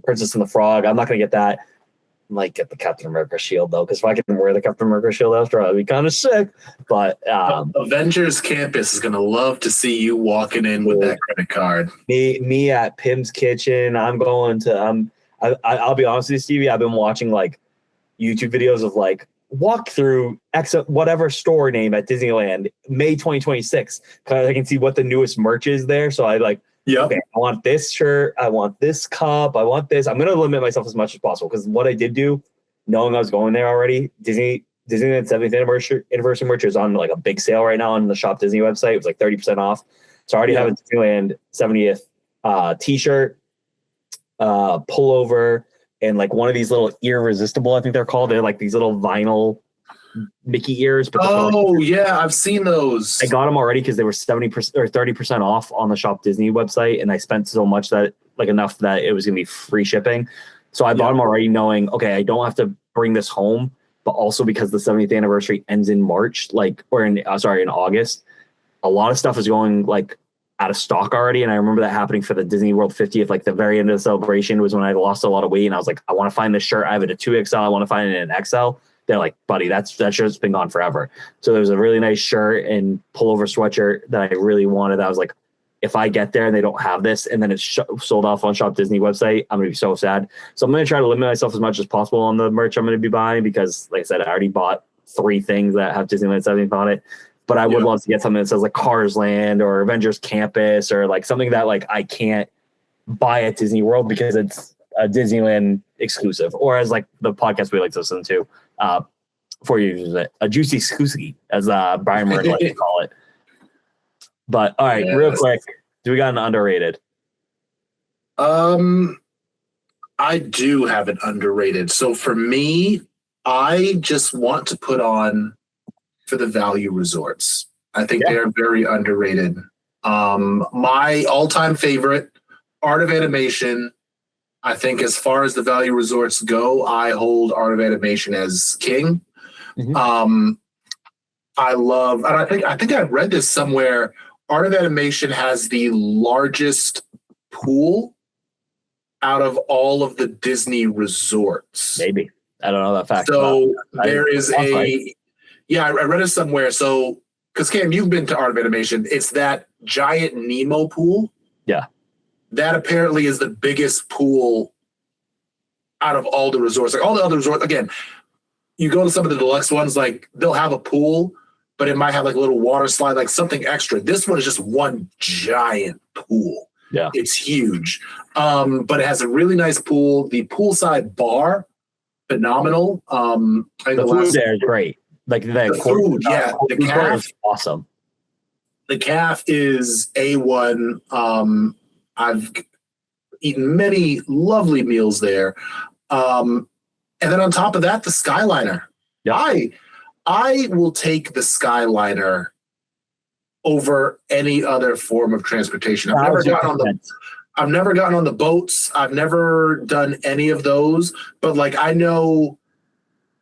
Princess and the Frog. I'm not gonna get that. I might get the Captain America shield though, because if I can wear the Captain America shield after, I'd be kind of sick. But Avengers Campus is gonna love to see you walking in with that credit card. Me at Pim's Kitchen. I'm going to. I'll be honest with you, Stevie. I've been watching like YouTube videos of like walk through whatever store name at Disneyland May 2026 because I can see what the newest merch is there. So I like, okay, I want this shirt, I want this cup, I want this. I'm gonna limit myself as much as possible because what I did do, knowing I was going there already, Disneyland 70th anniversary merch is on like a big sale right now on the Shop Disney website. It was like 30% off. So I already have a Disneyland 70th t-shirt, pullover, and like one of these little irresistible, I think they're called. They're like these little vinyl Mickey ears. But yeah, I've seen those. I got them already because they were 70% or 30% off on the Shop Disney website, and I spent so much that like enough that it was gonna be free shipping. So I bought them already, knowing I don't have to bring this home, but also because the 70th anniversary ends in March, in August. A lot of stuff is going like out of stock already, and I remember that happening for the Disney World 50th. Like the very end of the celebration was when I lost a lot of weight, and I was like, I want to find this shirt. I have it a 2XL. I want to find it in an XL. They're like, buddy, that shirt's been gone forever. So there was a really nice shirt and pullover sweatshirt that I really wanted. I was like, if I get there and they don't have this, and then it's sold off on Shop Disney website, I'm gonna be so sad. So I'm gonna try to limit myself as much as possible on the merch I'm gonna be buying because, like I said, I already bought 3 things that have Disneyland 70th on it. But I would love to get something that says like Cars Land or Avengers Campus or like something that like I can't buy at Disney World because it's a Disneyland exclusive, or as like the podcast we like to listen to, for you, a juicy scoozy, as Brian Murray likes to call it. But all right, real quick, Do we got an underrated? I do have an underrated. So for me, I just want to put on for the value resorts. I think they are very underrated. My all-time favorite, Art of Animation. I think as far as the value resorts go, I hold Art of Animation as king. Mm-hmm. I love, and I think I read this somewhere. Art of Animation has the largest pool out of all of the Disney resorts. Maybe. I don't know that fact. So there is I read it somewhere. So, because Cam, you've been to Art of Animation, it's that giant Nemo pool. Yeah. That apparently is the biggest pool out of all the resorts. Like all the other resorts, again, you go to some of the deluxe ones, like they'll have a pool, but it might have like a little water slide, like something extra. This one is just one giant pool. Yeah. It's huge. But it has a really nice pool. The poolside bar, phenomenal. The food there is great. Like the food, the calf is awesome. The calf is A1. I've eaten many lovely meals there. And then on top of that, the Skyliner. Yeah. I will take the Skyliner over any other form of transportation. I've never gotten on the boats. I've never done any of those. But like I know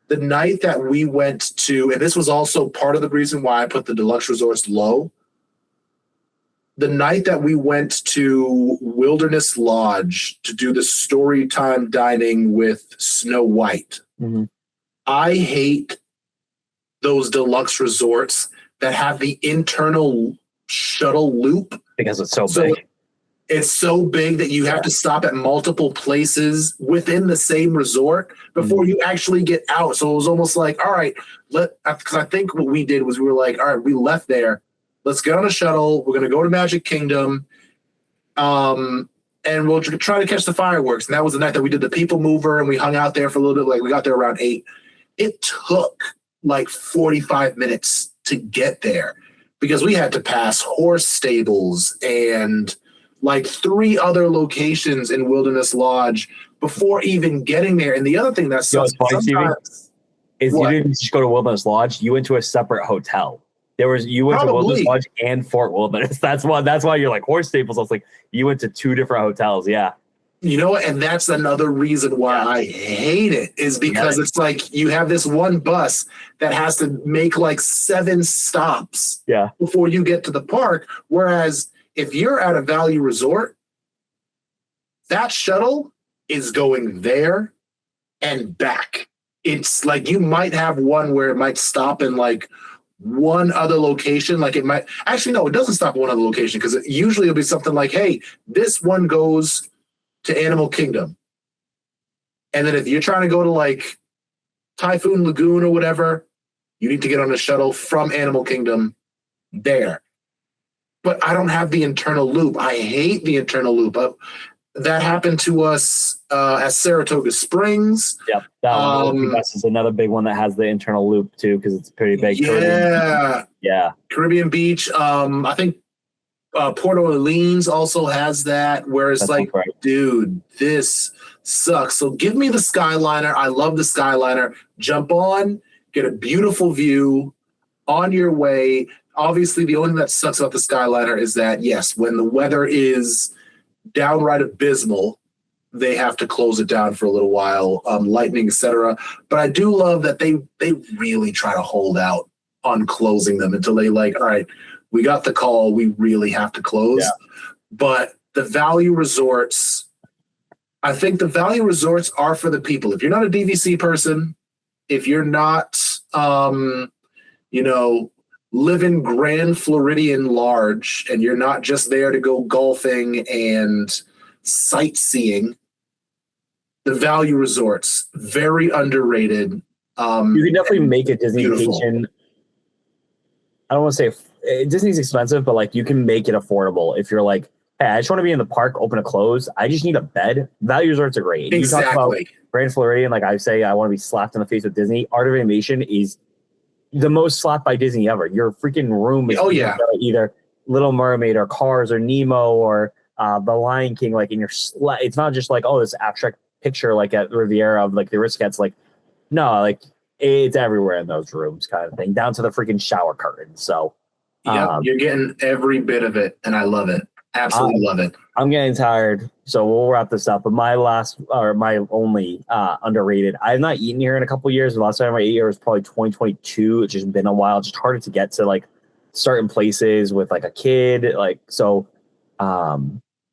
the night that we went to, and this was also part of the reason why I put the deluxe resorts low. The night that we went to Wilderness Lodge to do the story time dining with Snow White, I hate those deluxe resorts that have the internal shuttle loop. Because it's so big. It's so big that you have to stop at multiple places within the same resort before you actually get out. So it was almost like, all right, because I think what we did was we were like, all right, we left there. Let's get on a shuttle. We're going to go to Magic Kingdom. And we'll try to catch the fireworks. And that was the night that we did the People Mover and we hung out there for a little bit. Like we got there around 8. It took like 45 minutes to get there because we had to pass horse stables and like 3 other locations in Wilderness Lodge before even getting there. And the other thing that's is you didn't just go to Wilderness Lodge. You went to a separate hotel. You went to Wilderness Lodge and Fort Wilderness. That's why you're like horse stables. I was like, you went to 2 different hotels. Yeah. You know what? And that's another reason why I hate it is because it's like you have this one bus that has to make like 7 stops before you get to the park. Whereas if you're at a value resort, that shuttle is going there and back. It's like you might have one where it might stop in like one other location. Like it might actually, no, it doesn't stop at one other location because usually it'll be something like, hey, this one goes to Animal Kingdom. And then if you're trying to go to like Typhoon Lagoon or whatever, you need to get on a shuttle from Animal Kingdom there. But I don't have the internal loop. I hate the internal loop. That happened to us at Saratoga Springs. Yep. That is another big one that has the internal loop too, because it's pretty big. Yeah. Caribbean Beach. I think Port Orleans also has that, where it's dude, this sucks. So give me the Skyliner. I love the Skyliner. Jump on, get a beautiful view on your way. Obviously, the only thing that sucks about the Skyliner is that, yes, when the weather is downright abysmal, they have to close it down for a little while, lightning, etc. But I do love that they really try to hold out on closing them until they like, all right, we got the call, we really have to close. Yeah. But the value resorts, I think the value resorts are for the people. If you're not a DVC person, if you're not, living Grand Floridian large and you're not just there to go golfing and sightseeing, the value resorts, very underrated. You can definitely make a Disney vacation. I don't want to say Disney's expensive, but like you can make it affordable. If you're like, hey, I just want to be in the park, open and close. I just need a bed. Value resorts are great. Exactly. You talk about Grand Floridian, like I say, I want to be slapped in the face with Disney. Art of Animation is the most slapped by Disney ever. Your freaking room is either Little Mermaid or Cars or Nemo or The Lion King, like in your it's not just like, oh, this abstract picture like at Riviera of like the Aristocats. Like, no, like it's everywhere in those rooms, kind of thing, down to the freaking shower curtain. So yeah, you're getting every bit of it, and I love it. Absolutely love it. I'm getting tired, so we'll wrap this up. But my only underrated. I have not eaten here in a couple years. The last time I ate here was probably 2022. It's just been a while. It's just harder to get to like certain places with like a kid. Like so,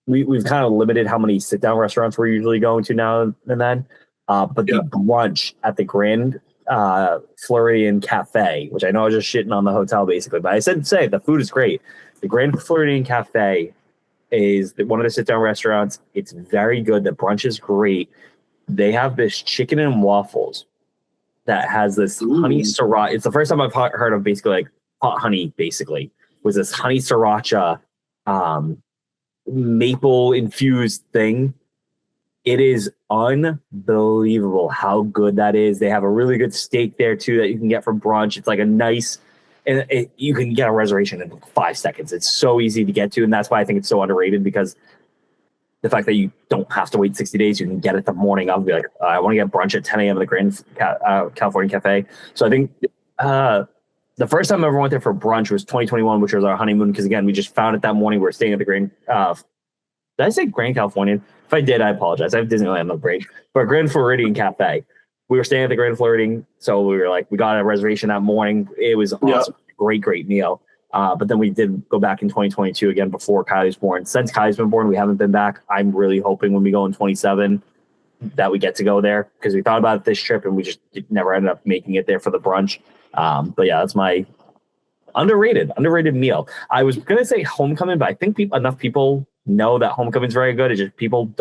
we've kind of limited how many sit down restaurants we're usually going to now and then. But the brunch at the Grand Floridian Cafe, which I know I was just shitting on the hotel basically, but I said the food is great. The Grand Floridian Cafe is one of the sit down restaurants. It's very good. The brunch is great. They have this chicken and waffles that has this honey sriracha. It's the first time I've heard of basically like hot honey. Basically, was this honey sriracha, maple infused thing. It is unbelievable how good that is. They have a really good steak there too that you can get for brunch. It's like a nice, and you can get a reservation in 5 seconds. It's so easy to get to, and that's why I think it's so underrated, because the fact that you don't have to wait 60 days, you can get it the morning of. Be like, I want to get brunch at 10 a.m. at the Grand California Cafe. So I think the first time I ever went there for brunch was 2021, which was our honeymoon, because again, we just found it that morning. We were staying at the Grand. Did I say Grand Californian? If I did, I apologize. I have Disneyland on the break. But Grand Floridian Cafe. We were staying at the Grand Floridian, so we were like, we got a reservation that morning. It was awesome. Great meal. But then we did go back in 2022 again before Kylie's born. Since Kylie's been born, we haven't been back. I'm really hoping when we go in 27 that we get to go there, because we thought about this trip and we just never ended up making it there for the brunch. But yeah, that's my underrated meal. I was gonna say Homecoming, but I think enough people know that Homecoming's very good. It's just people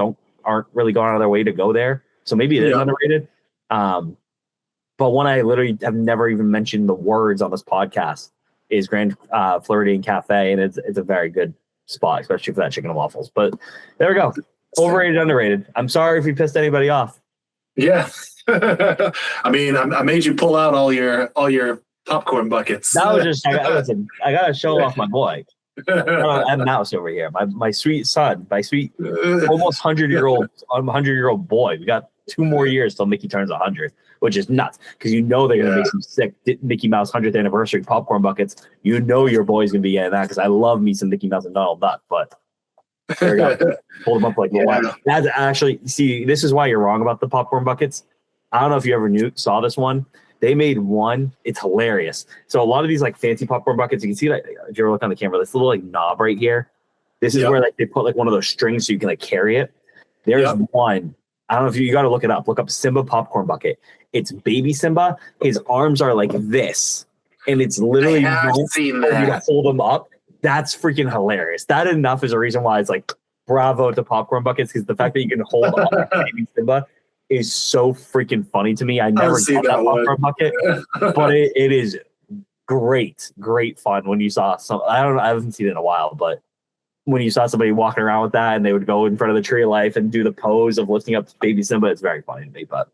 aren't really going out of their way to go there. So maybe it is underrated. But one I literally have never even mentioned the words on this podcast is Grand Floridian Cafe, and it's a very good spot, especially for that chicken and waffles. But there we go. Overrated, underrated. I'm sorry if we pissed anybody off. Yeah. I mean, I made you pull out all your popcorn buckets. That was just I gotta show off my boy. I have Mouse over here, my sweet son, my sweet almost 100-year-old boy. We got 2 more years till Mickey turns 100, which is nuts, because you know they're gonna make some sick Mickey Mouse 100th anniversary popcorn buckets. You know your boy's gonna be getting that, because I love me some Mickey Mouse and Donald Duck. But there we go. Hold them up like that's actually, see, this is why you're wrong about the popcorn buckets. I don't know if you ever saw this one. They made one. It's hilarious. So a lot of these like fancy popcorn buckets, you can see that if you ever look on the camera, this little like knob right here. This is where like they put like one of those strings so you can like carry it. There's one. I don't know if you got to look it up. Look up Simba popcorn bucket. It's baby Simba. His arms are like this, and it's literally seen that. You to hold them up. That's freaking hilarious. That enough is a reason why it's like bravo to popcorn buckets, because the fact that you can hold up baby Simba is so freaking funny to me. I never got that popcorn bucket, but it is great fun when you saw some. I haven't seen it in a while, but when you saw somebody walking around with that and they would go in front of the tree of life and do the pose of lifting up baby Simba, it's very funny to me. But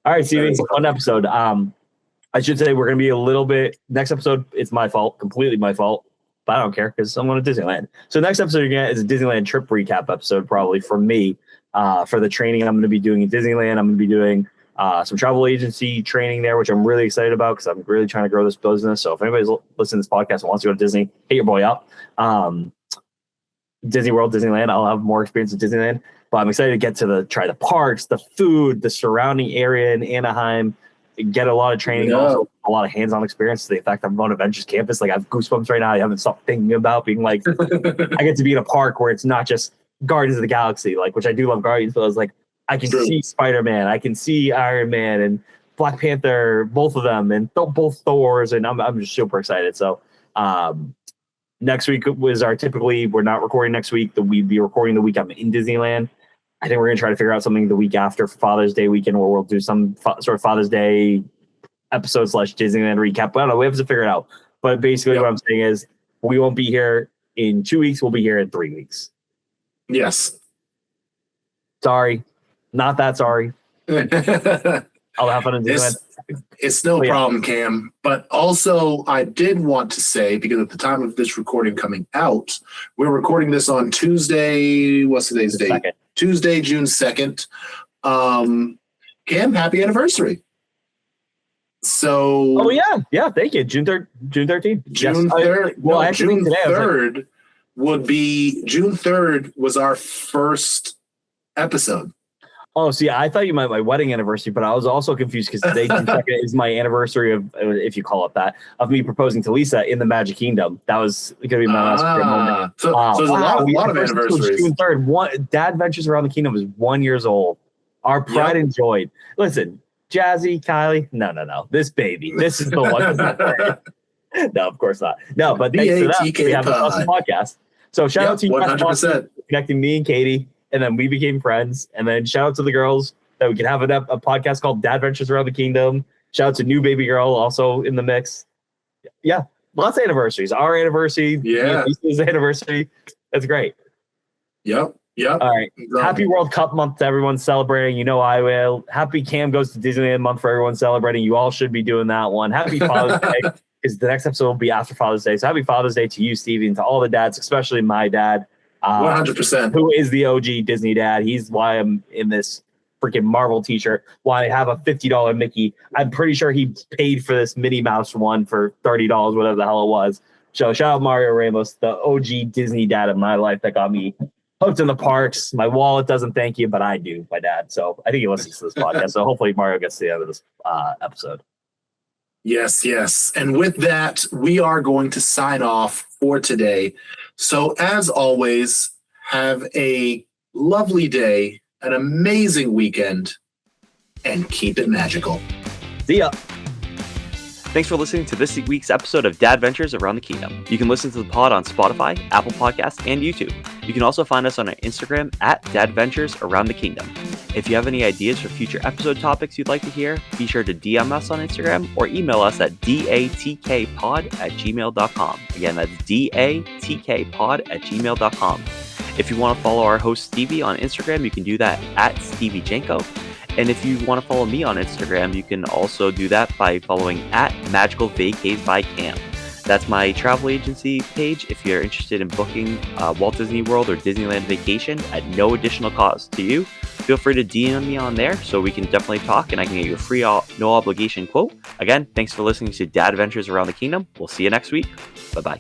all right, Stevie, it's a fun episode. I should say we're going to be a little bit, next episode, it's my fault, completely my fault, but I don't care because I'm going to Disneyland. So next episode you're going to is a Disneyland trip recap episode, probably for me. For the training I'm going to be doing in Disneyland, I'm going to be doing some travel agency training there, which I'm really excited about because I'm really trying to grow this business. So if anybody's listening to this podcast and wants to go to Disney, hit your boy up. Disney World, Disneyland, I'll have more experience at Disneyland, but I'm excited to get to try the parks, the food, the surrounding area in Anaheim, get a lot of training, also a lot of hands-on experience. The fact I'm on Adventures Campus, like I have goosebumps right now. I haven't stopped thinking about being like, I get to be in a park where it's not just Guardians of the Galaxy, like, which I do love Guardians, but I was like, I can see Spider-Man, I can see Iron Man and Black Panther, both of them, and both Thors, and I'm just super excited. So next week was we're not recording next week. We'd be recording the week I'm in Disneyland. I think we're going to try to figure out something the week after Father's Day weekend where we'll do some sort of Father's Day episode / Disneyland recap. I don't know. We have to figure it out. But basically what I'm saying is we won't be here in 2 weeks. We'll be here in 3 weeks. Yes. Sorry. Not that sorry. I'll have fun in Disneyland. It's no problem, Cam. But also, I did want to say, because at the time of this recording coming out, we're recording this on Tuesday. What's today's date? 2nd. Tuesday, June 2nd. Cam, happy anniversary. So. Oh, yeah. Thank you. June 13th. June 3rd. June 3rd would be, June 3rd was our first episode. Oh, see, I thought you meant my wedding anniversary, but I was also confused because today June 2nd is my anniversary of, if you call it that, of me proposing to Lisa in the Magic Kingdom. That was going to be my last moment. So there's a lot of anniversaries. June 3rd. Dadventures Around the Kingdom is 1 year old. Our pride and joy. Listen, Jazzy, Kylie, no. This baby. This is the one. No, of course not. No, but thanks to that, we have an awesome podcast. So shout out to you guys for connecting me and Katie. And then we became friends. And then shout out to the girls that we can have a podcast called Dadventures Around the Kingdom. Shout out to new baby girl also in the mix. Yeah, lots of anniversaries. Our anniversary. Yeah. Lisa's anniversary. That's great. Yep. All right. Happy World Cup month to everyone celebrating. You know I will. Happy Cam Goes to Disneyland month for everyone celebrating. You all should be doing that one. Happy Father's Day. Because the next episode will be after Father's Day. So happy Father's Day to you, Stevie, and to all the dads, especially my dad. 100%. Who is the OG Disney dad? He's why I'm in this freaking Marvel t-shirt. Why I have a $50 Mickey. I'm pretty sure he paid for this Minnie Mouse one for $30, whatever the hell it was. So shout out Mario Ramos, the OG Disney dad of my life that got me hooked in the parks. My wallet doesn't thank you, but I do, my dad. So I think he listens to this podcast. So hopefully Mario gets to the end of this episode. Yes. And with that, we are going to sign off for today. So as always, have a lovely day, an amazing weekend, and keep it magical. See ya. Thanks for listening to this week's episode of Dadventures Around the Kingdom. You can listen to the pod on Spotify, Apple Podcasts, and YouTube. You can also find us on our Instagram at Dadventures Around the Kingdom. If you have any ideas for future episode topics you'd like to hear, be sure to DM us on Instagram or email us at datkpod@gmail.com. Again, that's datkpod@gmail.com. If you want to follow our host Stevie on Instagram, you can do that at StevieJenko. And if you want to follow me on Instagram, you can also do that by following at Magical Vacays by Cam. That's my travel agency page if you're interested in booking Walt Disney World or Disneyland vacation at no additional cost to you. Feel free to DM me on there so we can definitely talk and I can get you a free, no obligation quote. Again, thanks for listening to Dadventures Around the Kingdom. We'll see you next week. Bye-bye.